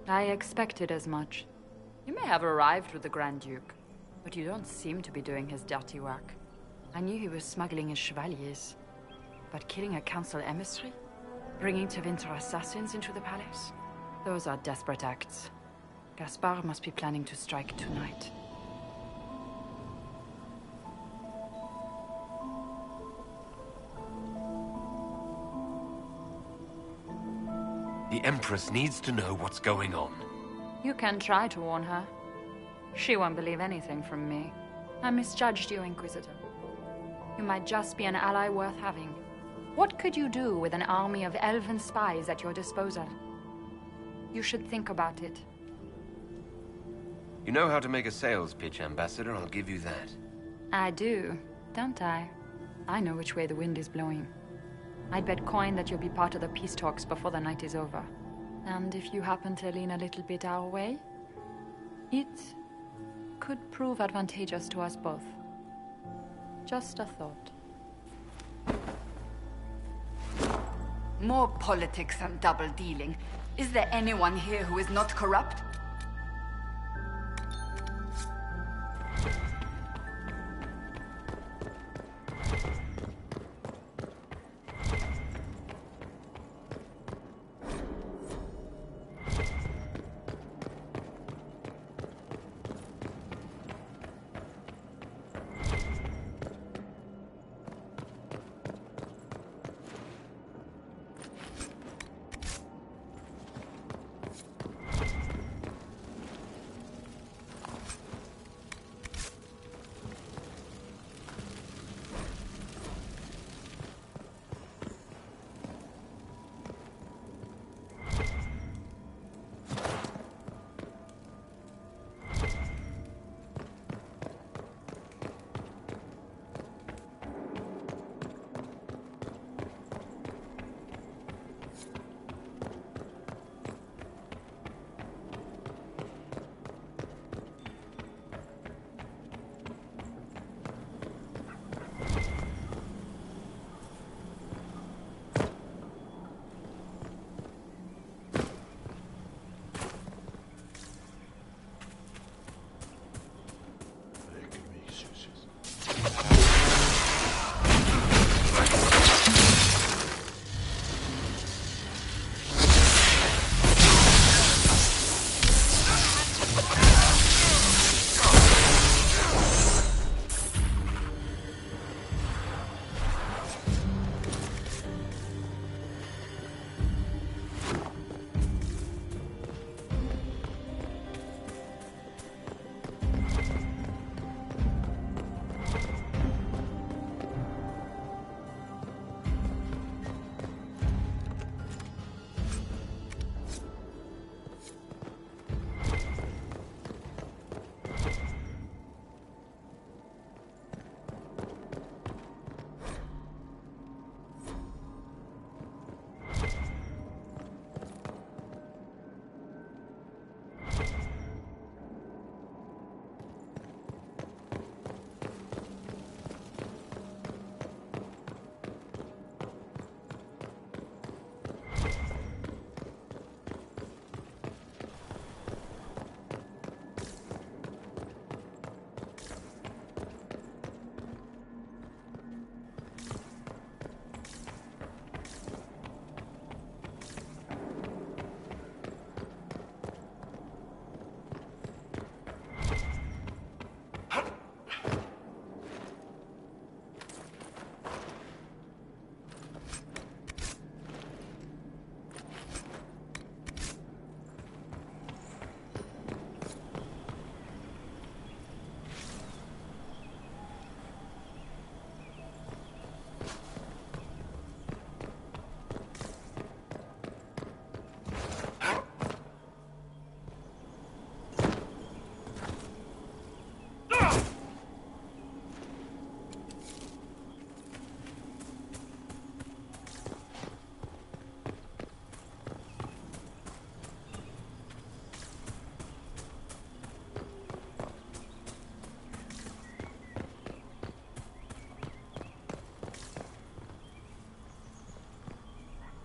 I expected as much. You may have arrived with the Grand Duke, but you don't seem to be doing his dirty work. I knew he was smuggling his chevaliers. But killing a council emissary? Bringing Tevinter assassins into the palace? Those are desperate acts. Gaspard must be planning to strike tonight. The Empress needs to know what's going on. You can try to warn her. She won't believe anything from me. I misjudged you, Inquisitor. You might just be an ally worth having. What could you do with an army of elven spies at your disposal? You should think about it. You know how to make a sales pitch, Ambassador, I'll give you that. I do, don't I? I know which way the wind is blowing. I'd bet coin that you'll be part of the peace talks before the night is over. And if you happen to lean a little bit our way, it could prove advantageous to us both. Just a thought. More politics and double-dealing. Is there anyone here who is not corrupt?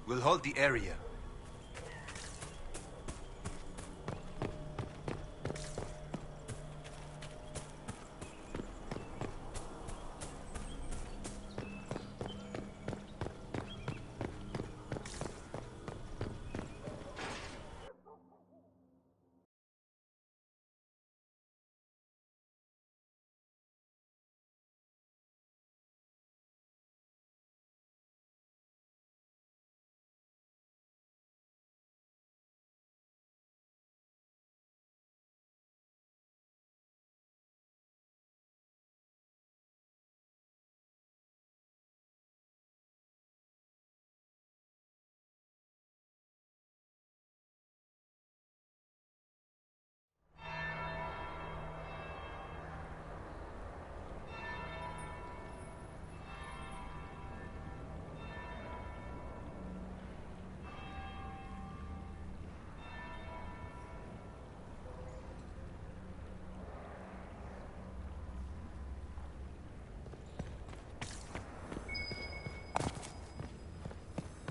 We'll hold the area.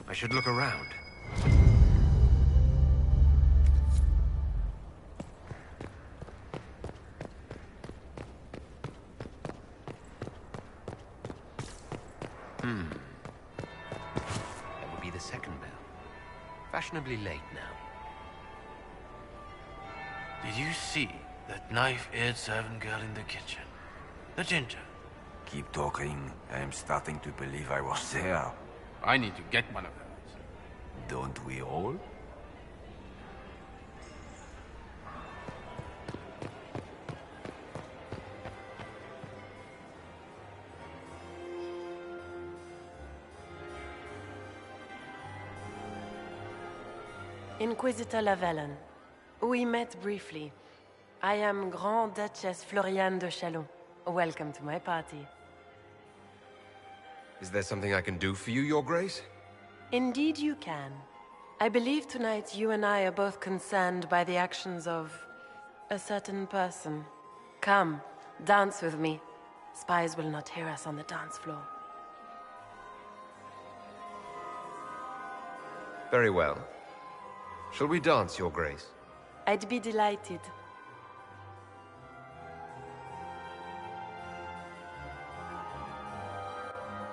I should look around. That would be the second bell. Fashionably late now. Did you see that knife-eared servant girl in the kitchen? The ginger. Keep talking. I am starting to believe I was there. I need to get one of those. Don't we all? Inquisitor Lavellen. We met briefly. I am Grand Duchess Floriane de Chalon. Welcome to my party. Is there something I can do for you, Your Grace? Indeed you can. I believe tonight you and I are both concerned by the actions of a certain person. Come, dance with me. Spies will not hear us on the dance floor. Very well. Shall we dance, Your Grace? I'd be delighted.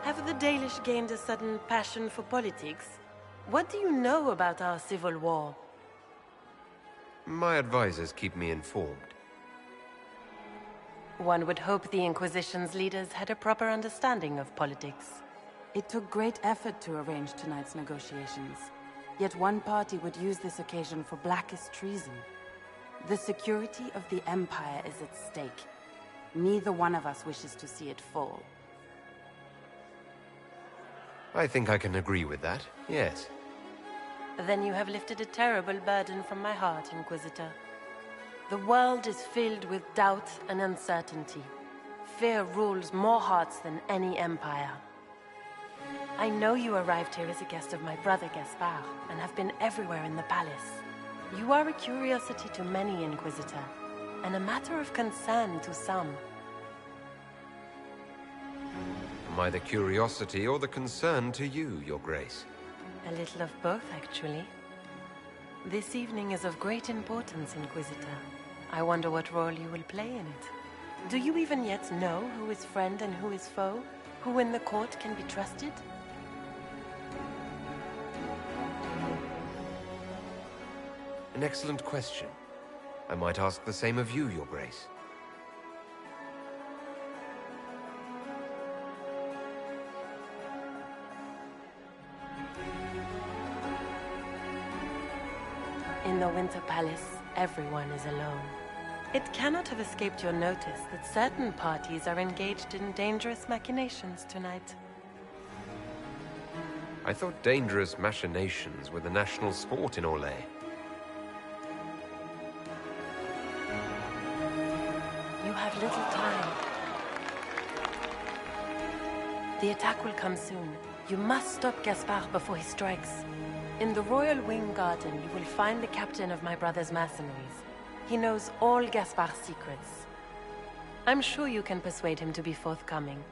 Have the Dalish gained a sudden passion for politics? What do you know about our civil war? My advisors keep me informed. One would hope the Inquisition's leaders had a proper understanding of politics. It took great effort to arrange tonight's negotiations. Yet one party would use this occasion for blackest treason. The security of the Empire is at stake. Neither one of us wishes to see it fall. I think I can agree with that, yes. Then you have lifted a terrible burden from my heart, Inquisitor. The world is filled with doubt and uncertainty. Fear rules more hearts than any empire. I know you arrived here as a guest of my brother Gaspard, and have been everywhere in the palace. You are a curiosity to many, Inquisitor, and a matter of concern to some. Am I the curiosity or the concern to you, Your Grace? A little of both, actually. This evening is of great importance, Inquisitor. I wonder what role you will play in it. Do you even yet know who is friend and who is foe? Who in the court can be trusted? An excellent question. I might ask the same of you, Your Grace. In the Winter Palace, everyone is alone. It cannot have escaped your notice that certain parties are engaged in dangerous machinations tonight. I thought dangerous machinations were the national sport in Orlais. You have little time. The attack will come soon. You must stop Gaspard before he strikes. In the Royal Wing Garden, you will find the captain of my brother's mercenaries. He knows all Gaspard's secrets. I'm sure you can persuade him to be forthcoming.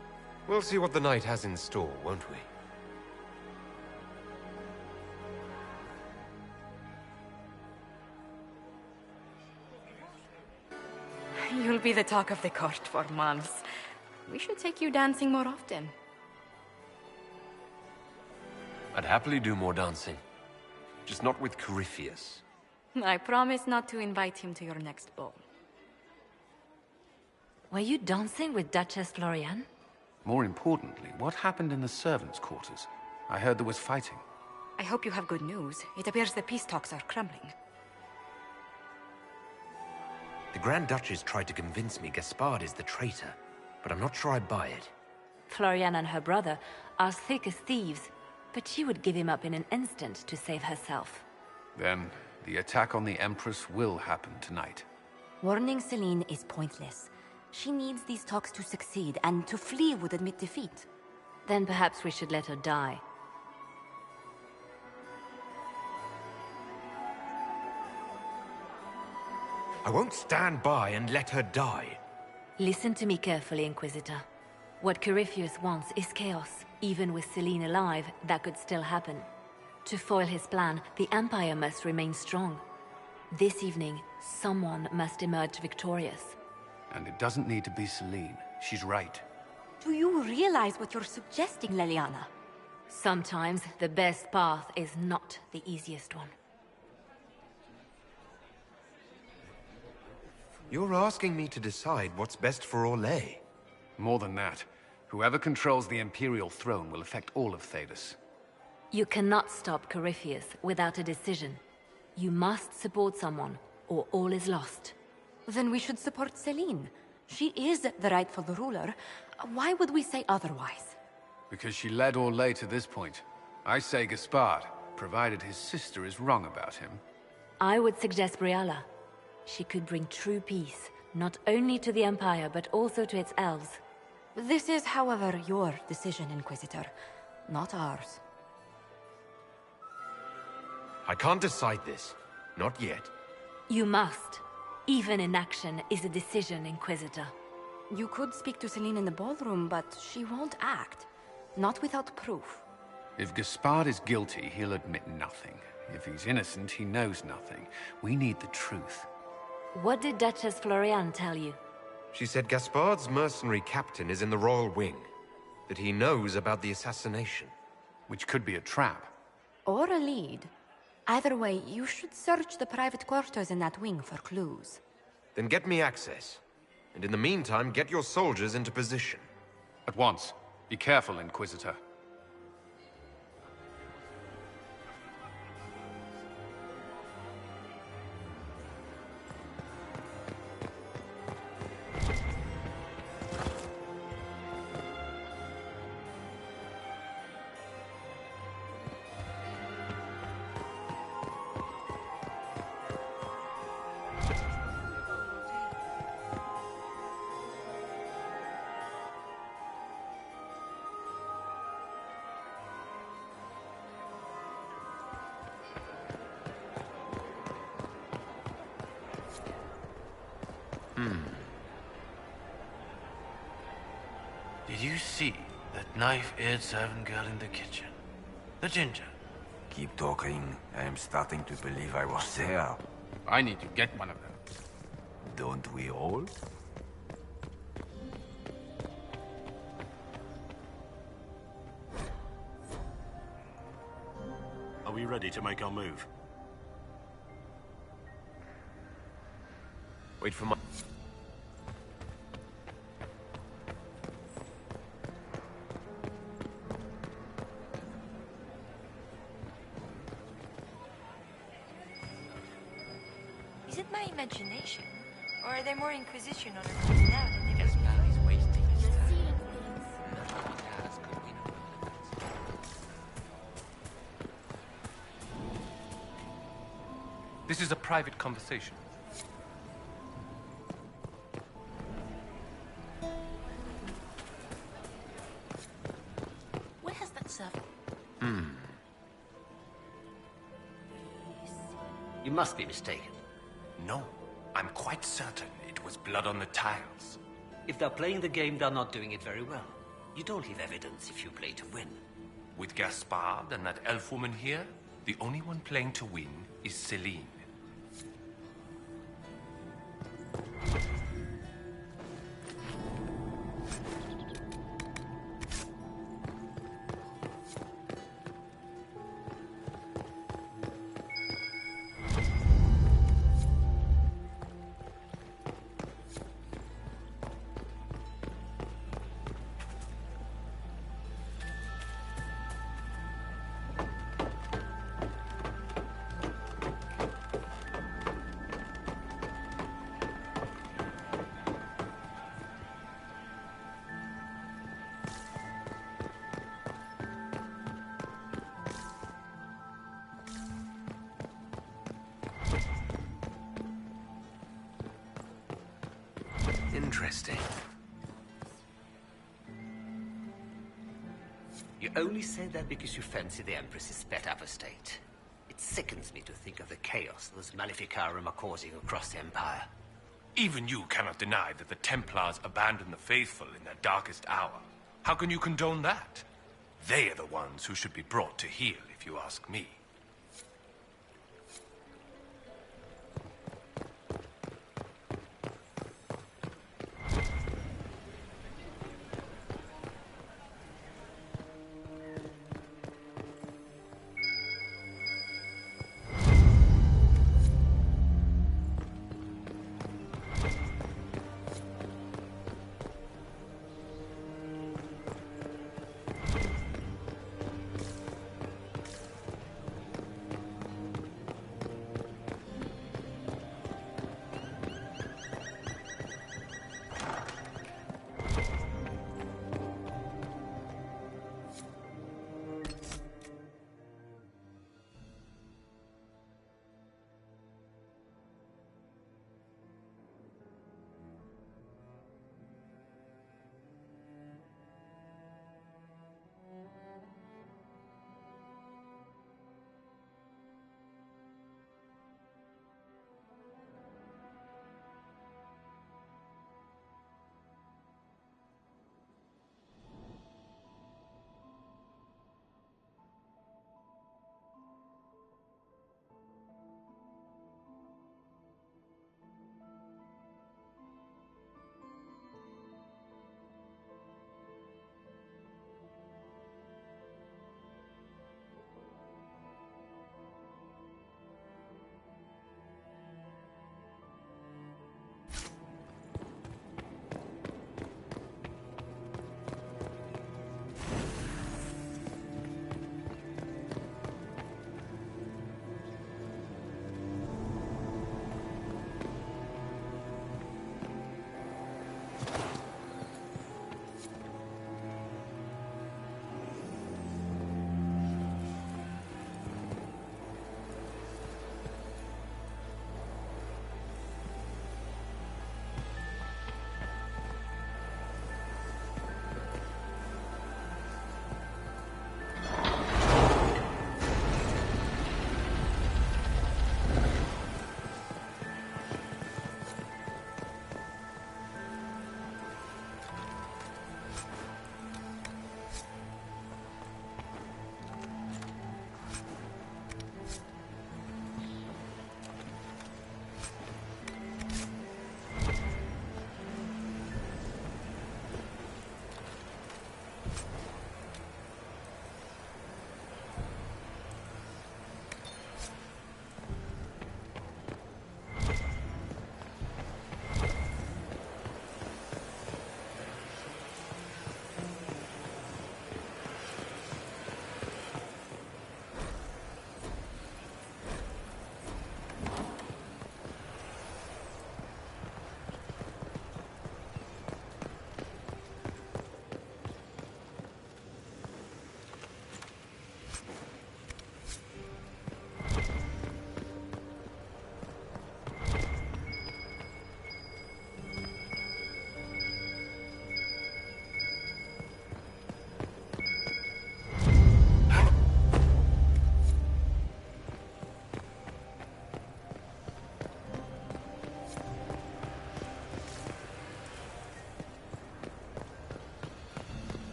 We'll see what the night has in store, won't we? You'll be the talk of the court for months. We should take you dancing more often. I'd happily do more dancing. Just not with Corypheus. I promise not to invite him to your next ball. Were you dancing with Duchess Florian? More importantly, what happened in the servants' quarters? I heard there was fighting. I hope you have good news. It appears the peace talks are crumbling. The Grand Duchess tried to convince me Gaspard is the traitor, but I'm not sure I buy it. Florian and her brother are thick as thieves, but she would give him up in an instant to save herself. Then, the attack on the Empress will happen tonight. Warning Celine is pointless. She needs these talks to succeed, and to flee would admit defeat. Then perhaps we should let her die. I won't stand by and let her die. Listen to me carefully, Inquisitor. What Corypheus wants is chaos. Even with Celine alive, that could still happen. To foil his plan, the Empire must remain strong. This evening, someone must emerge victorious. And it doesn't need to be Celine. She's right. Do you realize what you're suggesting, Leliana? Sometimes the best path is not the easiest one. You're asking me to decide what's best for Orlais. More than that, whoever controls the Imperial throne will affect all of Thedas. You cannot stop Corypheus without a decision. You must support someone, or all is lost. Then we should support Celine. She is the rightful ruler. Why would we say otherwise? Because she led Orlais to this point. I say Gaspard, provided his sister is wrong about him. I would suggest Briala. She could bring true peace, not only to the Empire, but also to its elves. This is, however, your decision, Inquisitor, not ours. I can't decide this. Not yet. You must. Even inaction is a decision, Inquisitor. You could speak to Celine in the ballroom, but she won't act. Not without proof. If Gaspard is guilty, he'll admit nothing. If he's innocent, he knows nothing. We need the truth. What did Duchess Florian tell you? She said Gaspard's mercenary captain is in the Royal Wing. That he knows about the assassination. Which could be a trap. Or a lead. Either way, you should search the private quarters in that wing for clues. Then get me access. And in the meantime, get your soldiers into position. At once. Be careful, Inquisitor. Did you see that knife-eared servant girl in the kitchen? The ginger. Keep talking. I am starting to believe I was there. I need to get one of them. Don't we all? Are we ready to make our move? Wait for my... Is it my imagination? Or are there more Inquisition on Earth now than they've ever been? wasting his time. This is a private conversation. Where has that servant? You must be mistaken. No, I'm quite certain it was blood on the tiles. If they're playing the game, they're not doing it very well. You don't leave evidence if you play to win. With Gaspard and that elf woman here, the only one playing to win is Celine. Interesting. You only say that because you fancy the Empress's sped-up estate. It sickens me to think of the chaos those Maleficarum are causing across the Empire. Even you cannot deny that the Templars abandoned the faithful in their darkest hour. How can you condone that? They are the ones who should be brought to heel, if you ask me.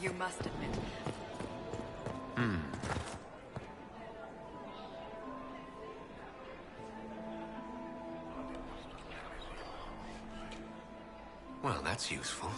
You must admit. Well, that's useful.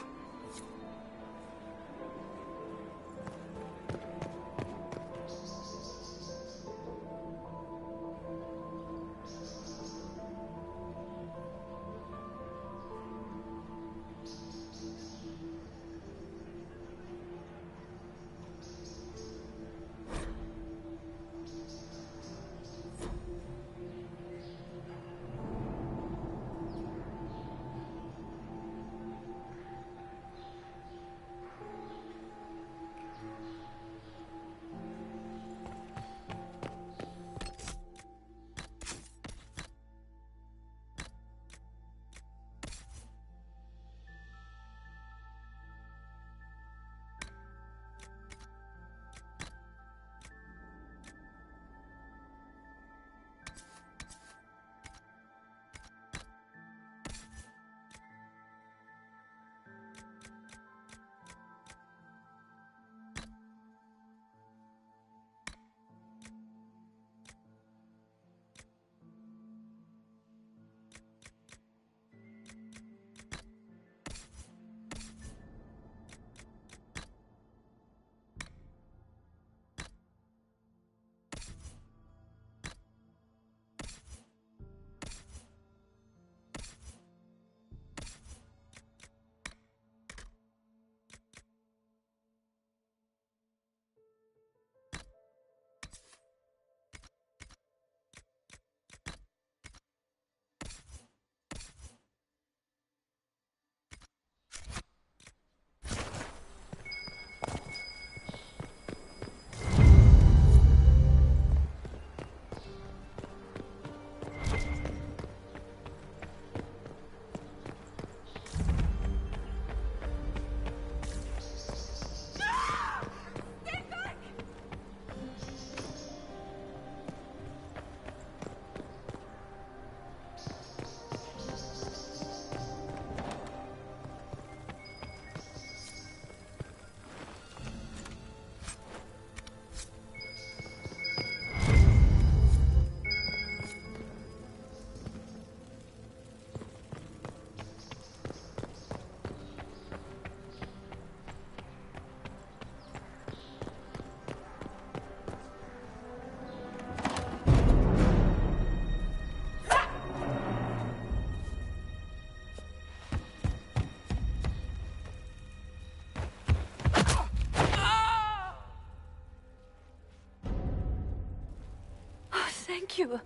Thank you.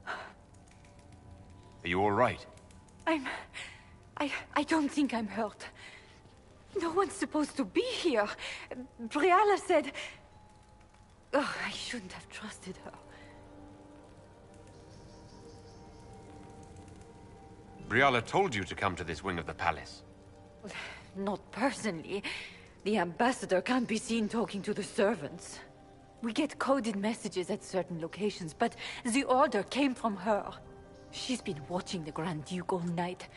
Are you all right? I don't think I'm hurt. No one's supposed to be here. Briala said... Oh, I shouldn't have trusted her. Briala told you to come to this wing of the palace. Not personally. The ambassador can't be seen talking to the servants. We get coded messages at certain locations, but the order came from her. She's been watching the Grand Duke all night.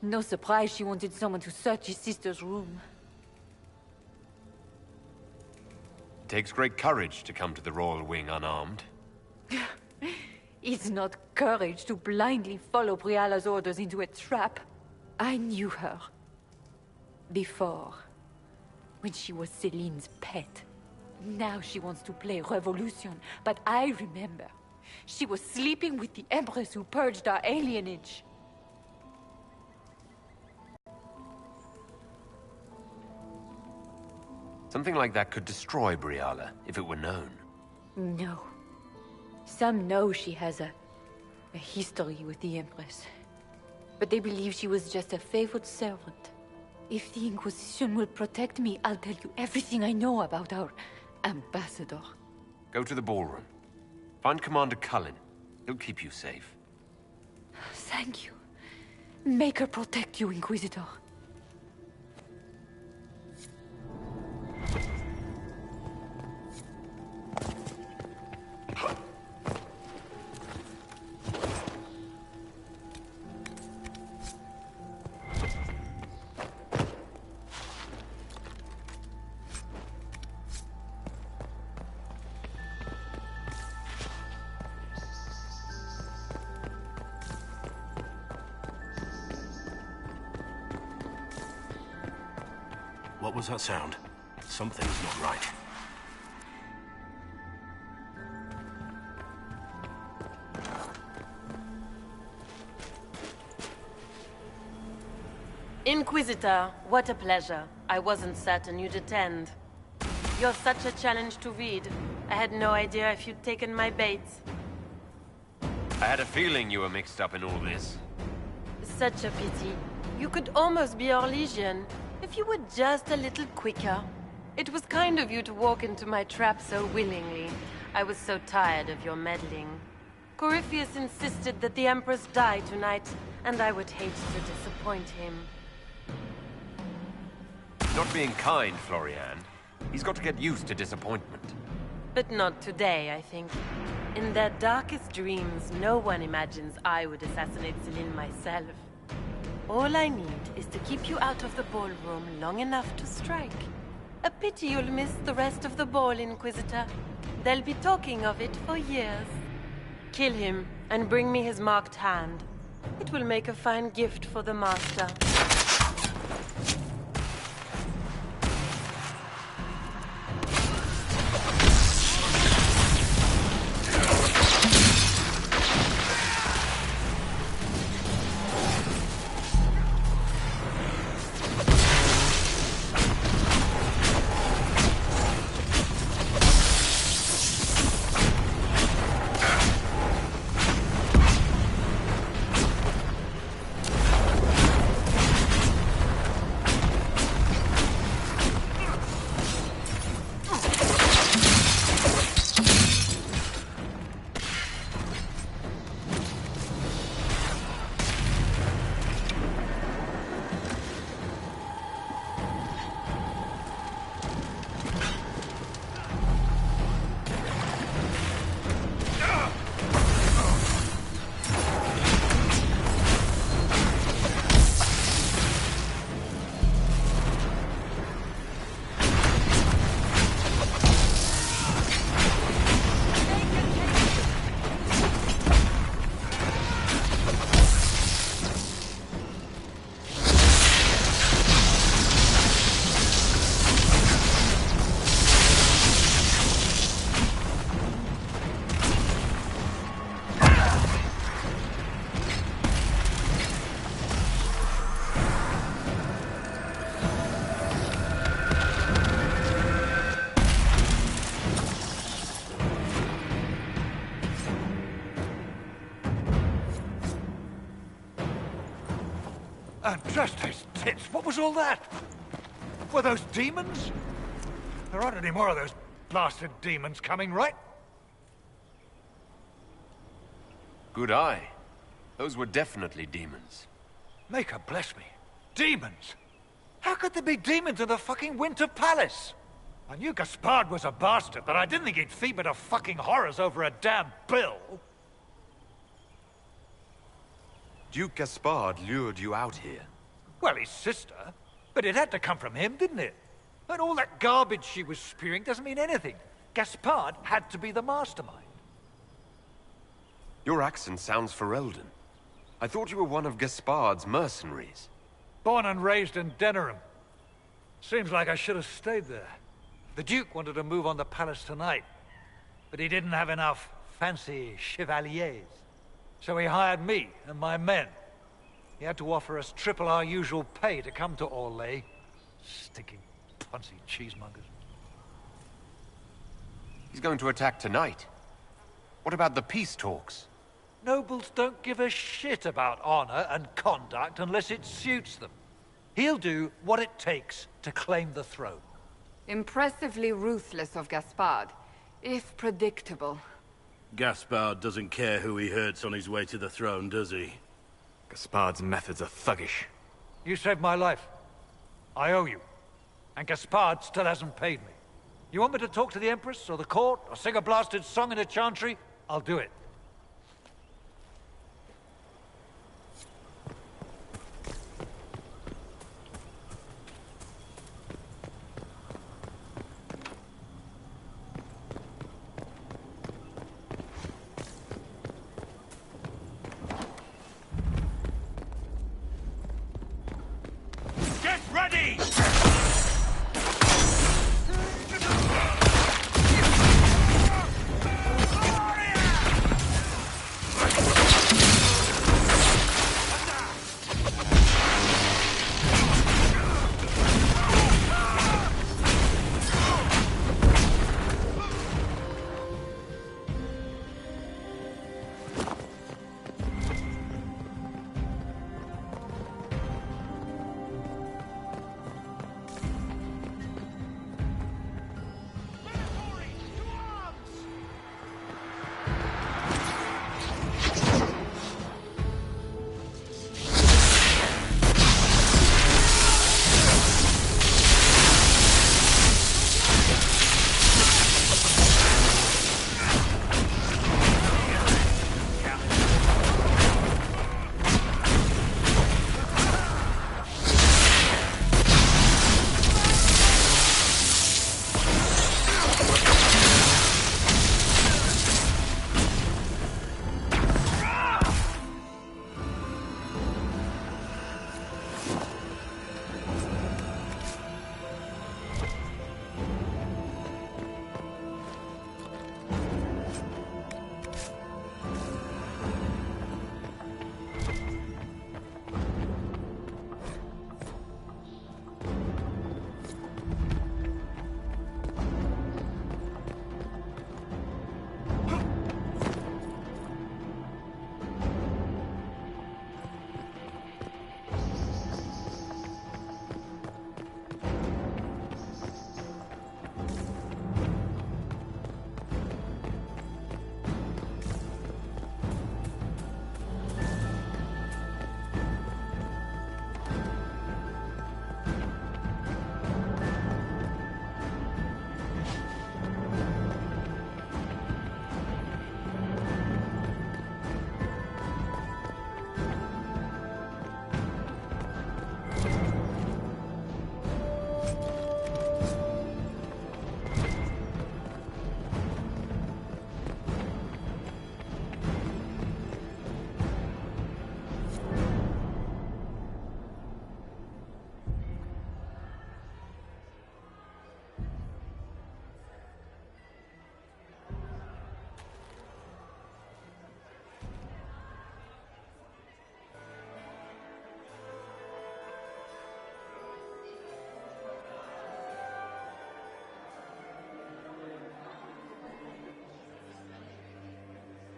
No surprise she wanted someone to search his sister's room. It takes great courage to come to the royal wing unarmed. It's not courage to blindly follow Briala's orders into a trap. I knew her. Before. When she was Celine's pet. Now she wants to play revolution, but I remember. She was sleeping with the Empress who purged our alienage. Something like that could destroy Briala, if it were known. No. Some know she has a history with the Empress. But they believe she was just a favored servant. If the Inquisition will protect me, I'll tell you everything I know about our ambassador. Go to the ballroom. Find Commander Cullen. He'll keep you safe. Thank you. Make her protect you, Inquisitor. What was that sound? Something's not right. Inquisitor, what a pleasure. I wasn't certain you'd attend. You're such a challenge to read. I had no idea if you'd taken my bait. I had a feeling you were mixed up in all this. Such a pity. You could almost be Orlesian, if you were just a little quicker. It was kind of you to walk into my trap so willingly. I was so tired of your meddling. Corypheus insisted that the Empress die tonight, and I would hate to disappoint him. Not being kind, Florian. He's got to get used to disappointment. But not today, I think. In their darkest dreams, no one imagines I would assassinate Celine myself. All I need is to keep you out of the ballroom long enough to strike. A pity you'll miss the rest of the ball, Inquisitor. They'll be talking of it for years. Kill him, and bring me his marked hand. It will make a fine gift for the Master. Andraste's tits, what was all that? Were those demons? There aren't any more of those blasted demons coming, right? Good eye. Those were definitely demons. Maker bless me. Demons? How could there be demons in the fucking Winter Palace? I knew Gaspard was a bastard, but I didn't think he'd feed me to fucking horrors over a damn bill. Duke Gaspard lured you out here. Well, his sister. But it had to come from him, didn't it? And all that garbage she was spewing doesn't mean anything. Gaspard had to be the mastermind. Your accent sounds Ferelden. I thought you were one of Gaspard's mercenaries. Born and raised in Denerim. Seems like I should have stayed there. The Duke wanted to move on the palace tonight, but he didn't have enough fancy chevaliers. So he hired me and my men. He had to offer us triple our usual pay to come to Orlais. Stinking, punsy cheesemongers. He's going to attack tonight. What about the peace talks? Nobles don't give a shit about honor and conduct unless it suits them. He'll do what it takes to claim the throne. Impressively ruthless of Gaspard, if predictable. Gaspard doesn't care who he hurts on his way to the throne, does he? Gaspard's methods are thuggish. You saved my life. I owe you. And Gaspard still hasn't paid me. You want me to talk to the Empress, or the court, or sing a blasted song in a chantry? I'll do it. Get ready!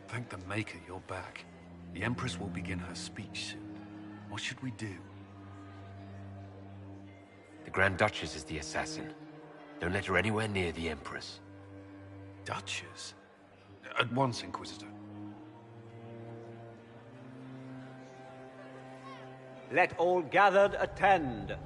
Thank the Maker you're back. The Empress will begin her speech soon. What should we do? Grand Duchess is the assassin. Don't let her anywhere near the Empress. Duchess? At once, Inquisitor. Let all gathered attend.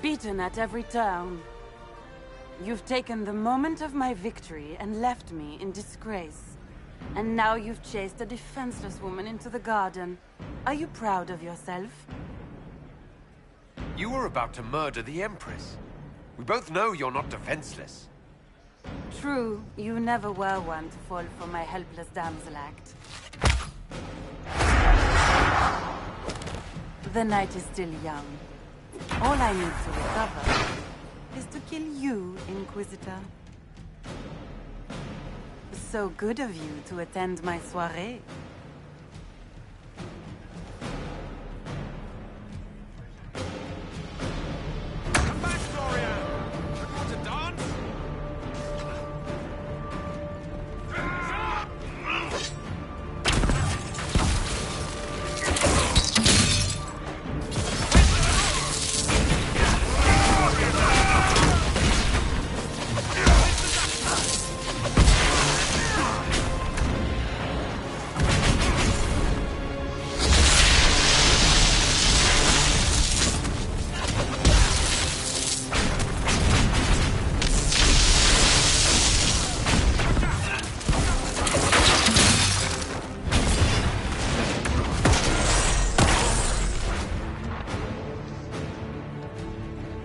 Beaten at every turn. You've taken the moment of my victory and left me in disgrace. And now you've chased a defenseless woman into the garden. Are you proud of yourself? You were about to murder the Empress. We both know you're not defenseless. True, you never were one to fall for my helpless damsel act. The night is still young. All I need to recover is to kill you, Inquisitor. So good of you to attend my soirée. Come back, Gloria! You want to dance?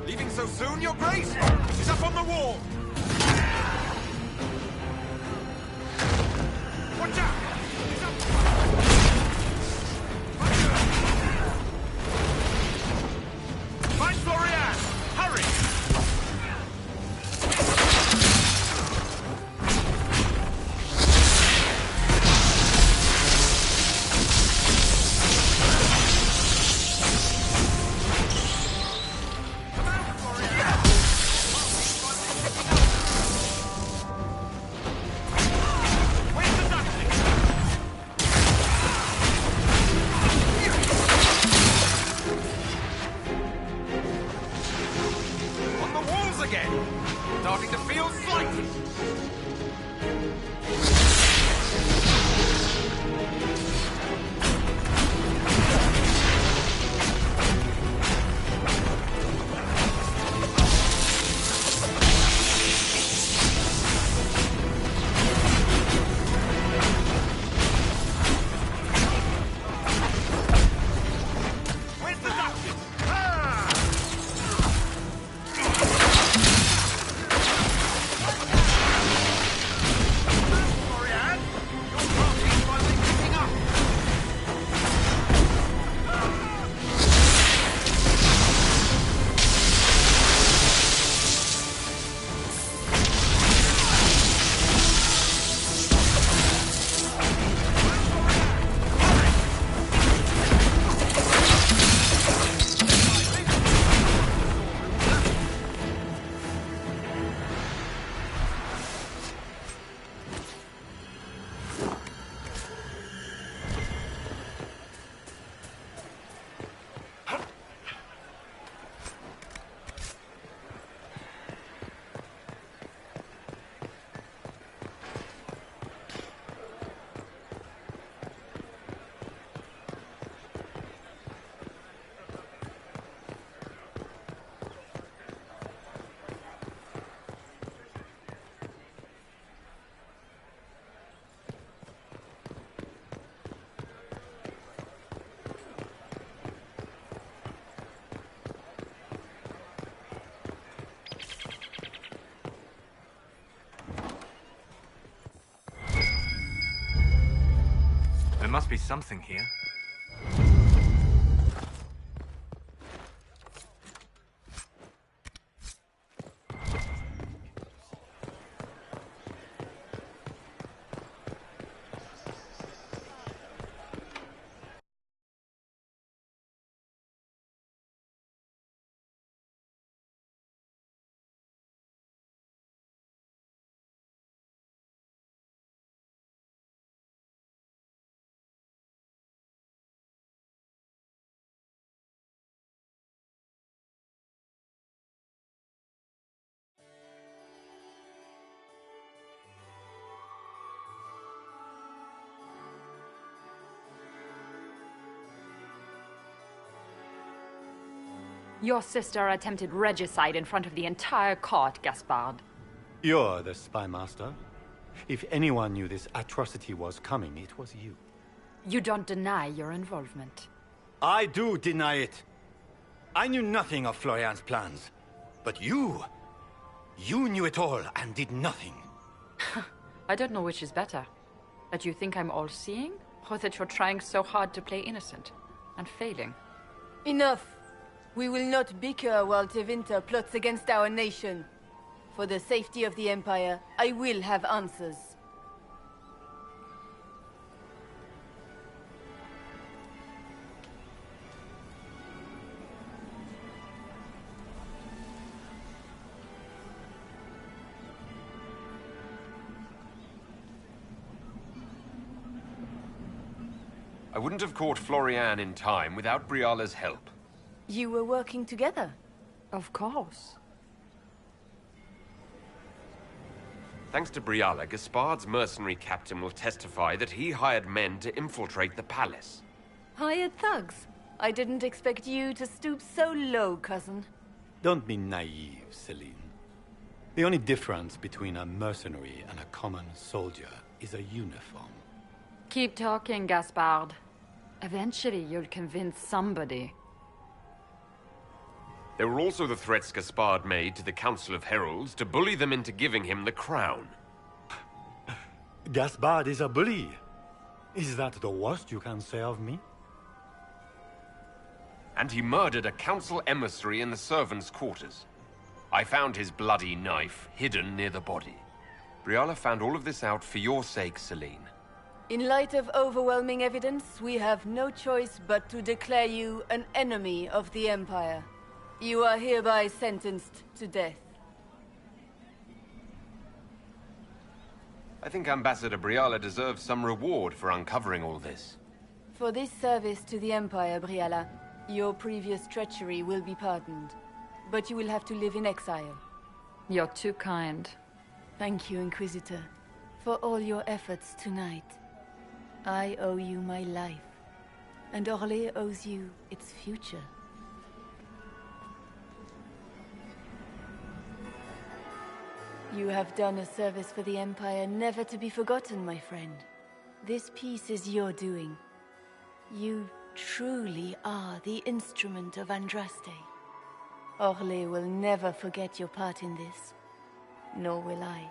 Leaving so soon, Your Grace? She's up on the wall! Watch out! She's up! Find Florian! Hurry! On the walls again! Starting to feel slighted! Where's the Duchess? Ah! Florian, your party is finally picking up. There must be something here. Your sister attempted regicide in front of the entire court, Gaspard. You're the spy master. If anyone knew this atrocity was coming, it was you. You don't deny your involvement. I do deny it. I knew nothing of Florian's plans. But you knew it all and did nothing. I don't know which is better. That you think I'm all-seeing, or that you're trying so hard to play innocent and failing. Enough. We will not bicker while Tevinter plots against our nation. For the safety of the Empire, I will have answers. I wouldn't have caught Florian in time without Briala's help. You were working together? Of course. Thanks to Briala, Gaspard's mercenary captain will testify that he hired men to infiltrate the palace. Hired thugs? I didn't expect you to stoop so low, cousin. Don't be naive, Celine. The only difference between a mercenary and a common soldier is a uniform. Keep talking, Gaspard. Eventually, you'll convince somebody. There were also the threats Gaspard made to the Council of Heralds to bully them into giving him the crown. Gaspard is a bully. Is that the worst you can say of me? And he murdered a council emissary in the servants' quarters. I found his bloody knife hidden near the body. Briala found all of this out for your sake, Celine. In light of overwhelming evidence, we have no choice but to declare you an enemy of the Empire. You are hereby sentenced to death. I think Ambassador Briala deserves some reward for uncovering all this. For this service to the Empire, Briala, your previous treachery will be pardoned. But you will have to live in exile. You're too kind. Thank you, Inquisitor, for all your efforts tonight. I owe you my life, and Orlais owes you its future. You have done a service for the Empire never to be forgotten, my friend. This piece is your doing. You truly are the instrument of Andraste. Orlais will never forget your part in this, nor will I.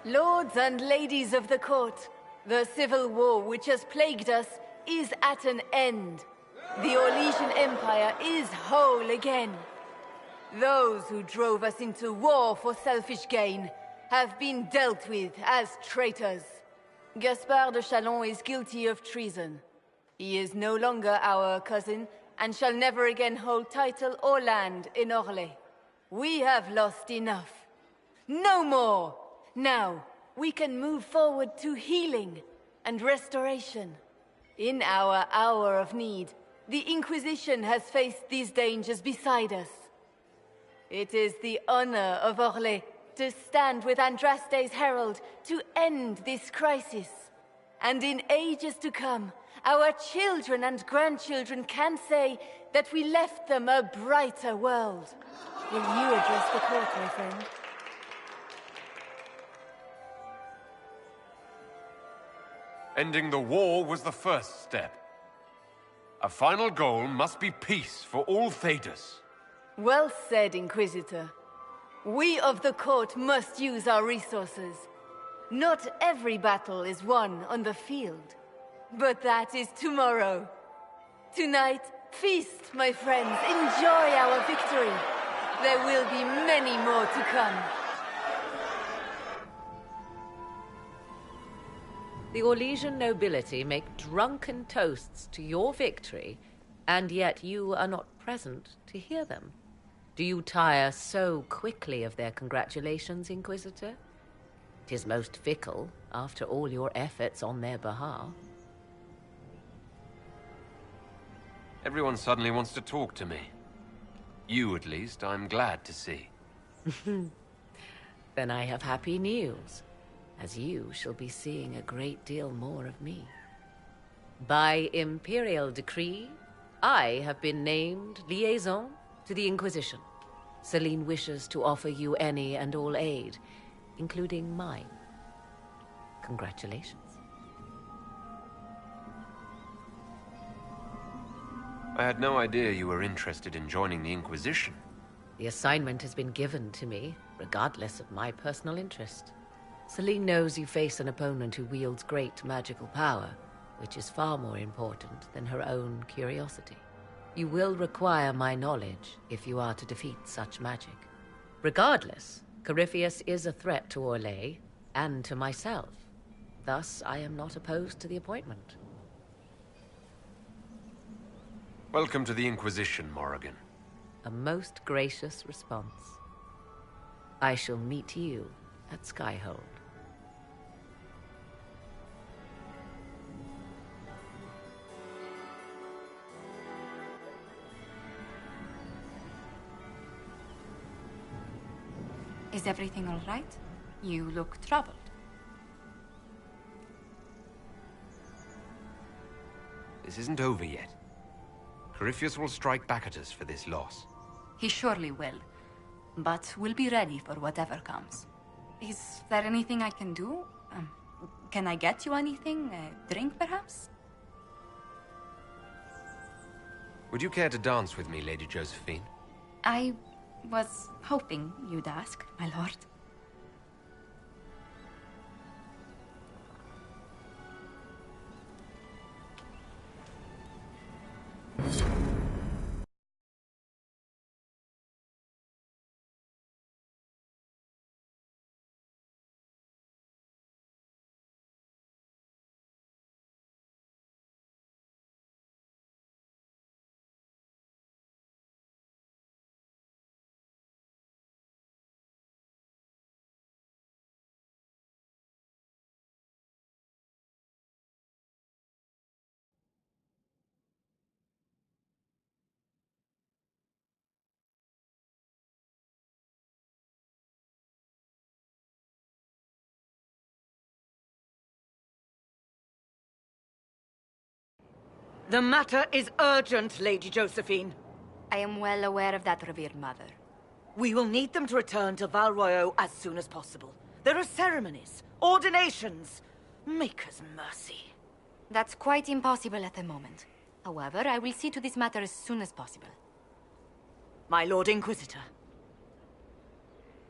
Lords and ladies of the court, the civil war which has plagued us is at an end. The Orlesian Empire is whole again. Those who drove us into war for selfish gain have been dealt with as traitors. Gaspard de Chalon is guilty of treason. He is no longer our cousin and shall never again hold title or land in Orlais. We have lost enough. No more! Now, we can move forward to healing and restoration. In our hour of need, the Inquisition has faced these dangers beside us. It is the honor of Orlais to stand with Andraste's herald to end this crisis. And in ages to come, our children and grandchildren can say that we left them a brighter world. Will you address the court, my friend? Ending the war was the first step. A final goal must be peace for all Thedas. Well said, Inquisitor. We of the court must use our resources. Not every battle is won on the field. But that is tomorrow. Tonight, feast, my friends. Enjoy our victory. There will be many more to come. The Orlesian nobility make drunken toasts to your victory, and yet you are not present to hear them. Do you tire so quickly of their congratulations, Inquisitor? 'Tis most fickle, after all your efforts on their behalf. Everyone suddenly wants to talk to me. You, at least, I'm glad to see. Then I have happy news, as you shall be seeing a great deal more of me. By imperial decree, I have been named liaison to the Inquisition. Celine wishes to offer you any and all aid, including mine. Congratulations. I had no idea you were interested in joining the Inquisition. The assignment has been given to me, regardless of my personal interest. Celine knows you face an opponent who wields great magical power, which is far more important than her own curiosity. You will require my knowledge if you are to defeat such magic. Regardless, Corypheus is a threat to Orlais and to myself. Thus, I am not opposed to the appointment. Welcome to the Inquisition, Morrigan. A most gracious response. I shall meet you at Skyhold. Is everything all right? You look troubled. This isn't over yet. Corypheus will strike back at us for this loss. He surely will. But we'll be ready for whatever comes. Is there anything I can do? Can I get you anything? A drink, perhaps? Would you care to dance with me, Lady Josephine? I was hoping you'd ask, my lord. The matter is urgent, Lady Josephine. I am well aware of that, revered mother. We will need them to return to Val Royeaux as soon as possible. There are ceremonies, ordinations. Maker's mercy. That's quite impossible at the moment. However, I will see to this matter as soon as possible. My Lord Inquisitor.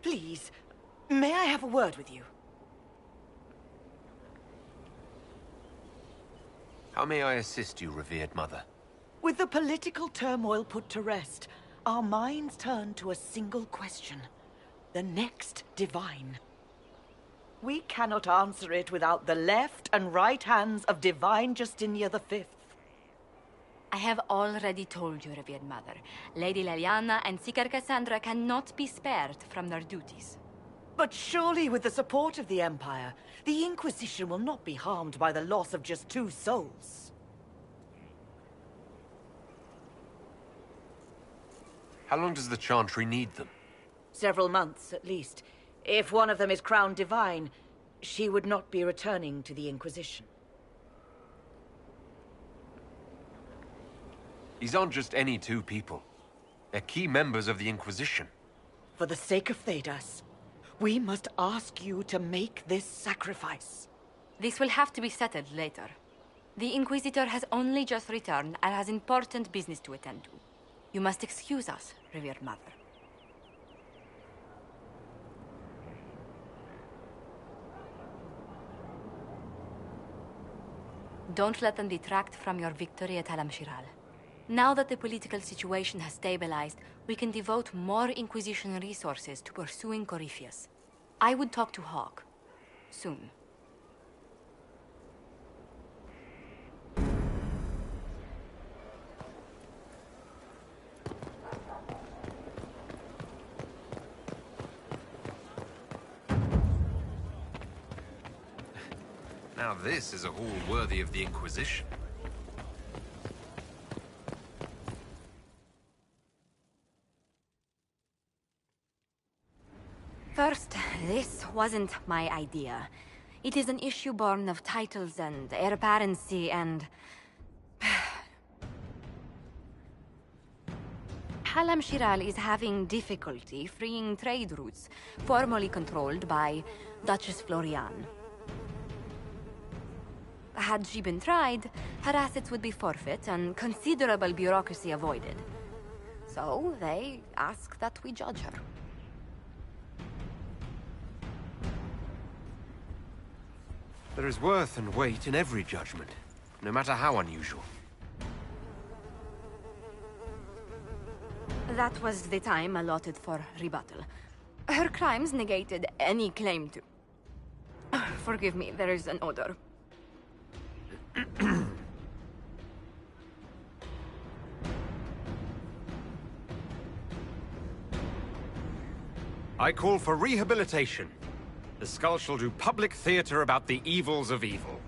Please, may I have a word with you? How may I assist you, revered mother? With the political turmoil put to rest, our minds turn to a single question. The next divine. We cannot answer it without the left and right hands of Divine Justinia V. I have already told you, revered mother. Lady Leliana and Seeker Cassandra cannot be spared from their duties. But surely with the support of the Empire, the Inquisition will not be harmed by the loss of just 2 souls. How long does the Chantry need them? Several months, at least. If one of them is crowned divine, she would not be returning to the Inquisition. These aren't just any 2 people. They're key members of the Inquisition. For the sake of Thedas, we must ask you to make this sacrifice. This will have to be settled later. The Inquisitor has only just returned and has important business to attend to. You must excuse us, revered mother. Don't let them detract from your victory at Alam-Shiral. Now that the political situation has stabilized, we can devote more Inquisition resources to pursuing Corypheus. I would talk to Hawke. Soon. Now this is a hall worthy of the Inquisition. First, this wasn't my idea. It is an issue born of titles and heir apparency and Talam-Shiral is having difficulty freeing trade routes formerly controlled by Duchess Florian. Had she been tried, her assets would be forfeit and considerable bureaucracy avoided. So they ask that we judge her. There is worth and weight in every judgment, no matter how unusual. That was the time allotted for rebuttal. Her crimes negated any claim to... Forgive me, there is an odor. I call for rehabilitation. The skull shall do public theater about the evils of evil.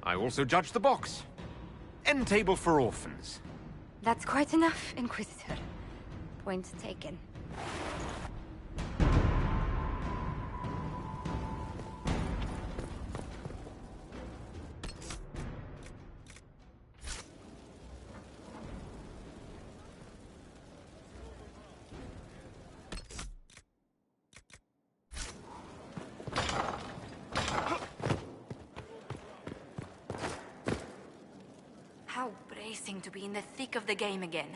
I also judge the box. End table for orphans. That's quite enough, Inquisitor. Point taken. How bracing to be in the thick of the game again.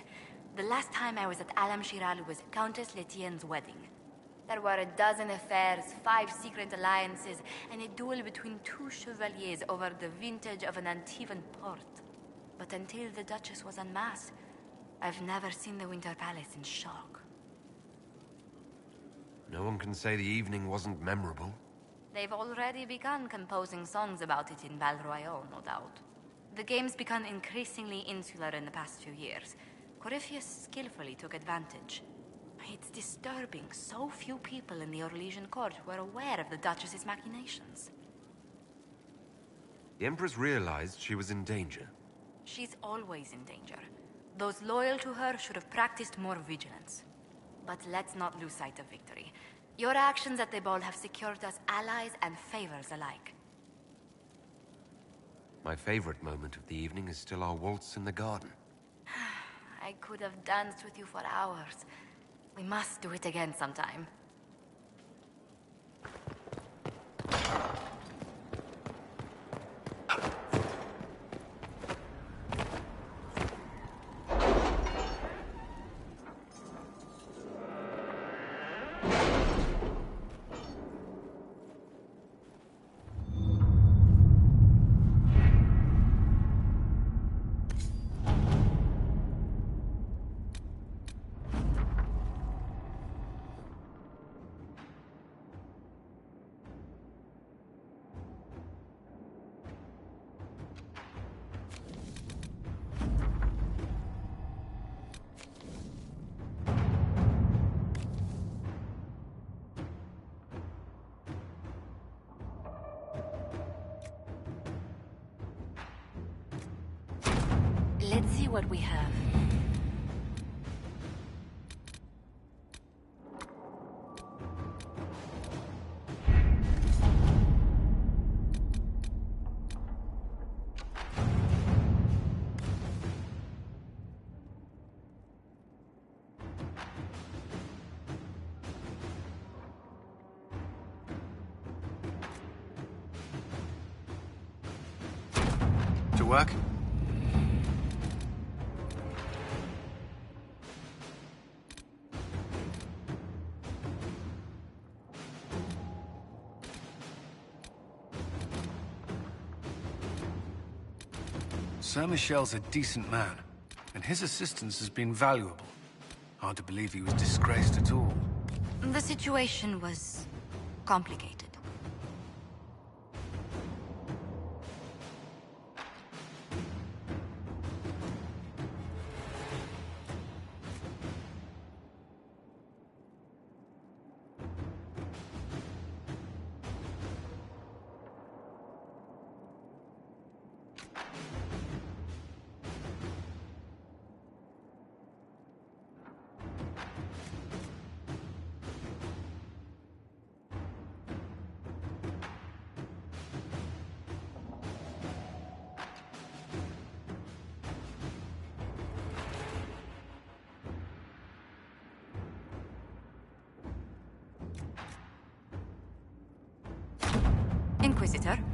The last time I was at Alam-Shiral was Countess Letienne's wedding. There were a dozen affairs, 5 secret alliances, and a duel between 2 chevaliers over the vintage of an Antivan port. But until the Duchess was unmasked, I've never seen the Winter Palace in shock. No one can say the evening wasn't memorable. They've already begun composing songs about it in Val Royale, no doubt. The game's become increasingly insular in the past few years. Corypheus skillfully took advantage. It's disturbing so few people in the Orlesian court were aware of the Duchess's machinations. The Empress realized she was in danger. She's always in danger. Those loyal to her should have practiced more vigilance. But let's not lose sight of victory. Your actions at the ball have secured us allies and favors alike. My favorite moment of the evening is still our waltz in the garden. I could have danced with you for hours. We must do it again sometime. Let's see what we have. To work? Sir Michel's a decent man, and his assistance has been valuable. Hard to believe he was disgraced at all. The situation was complicated. Inquisitor.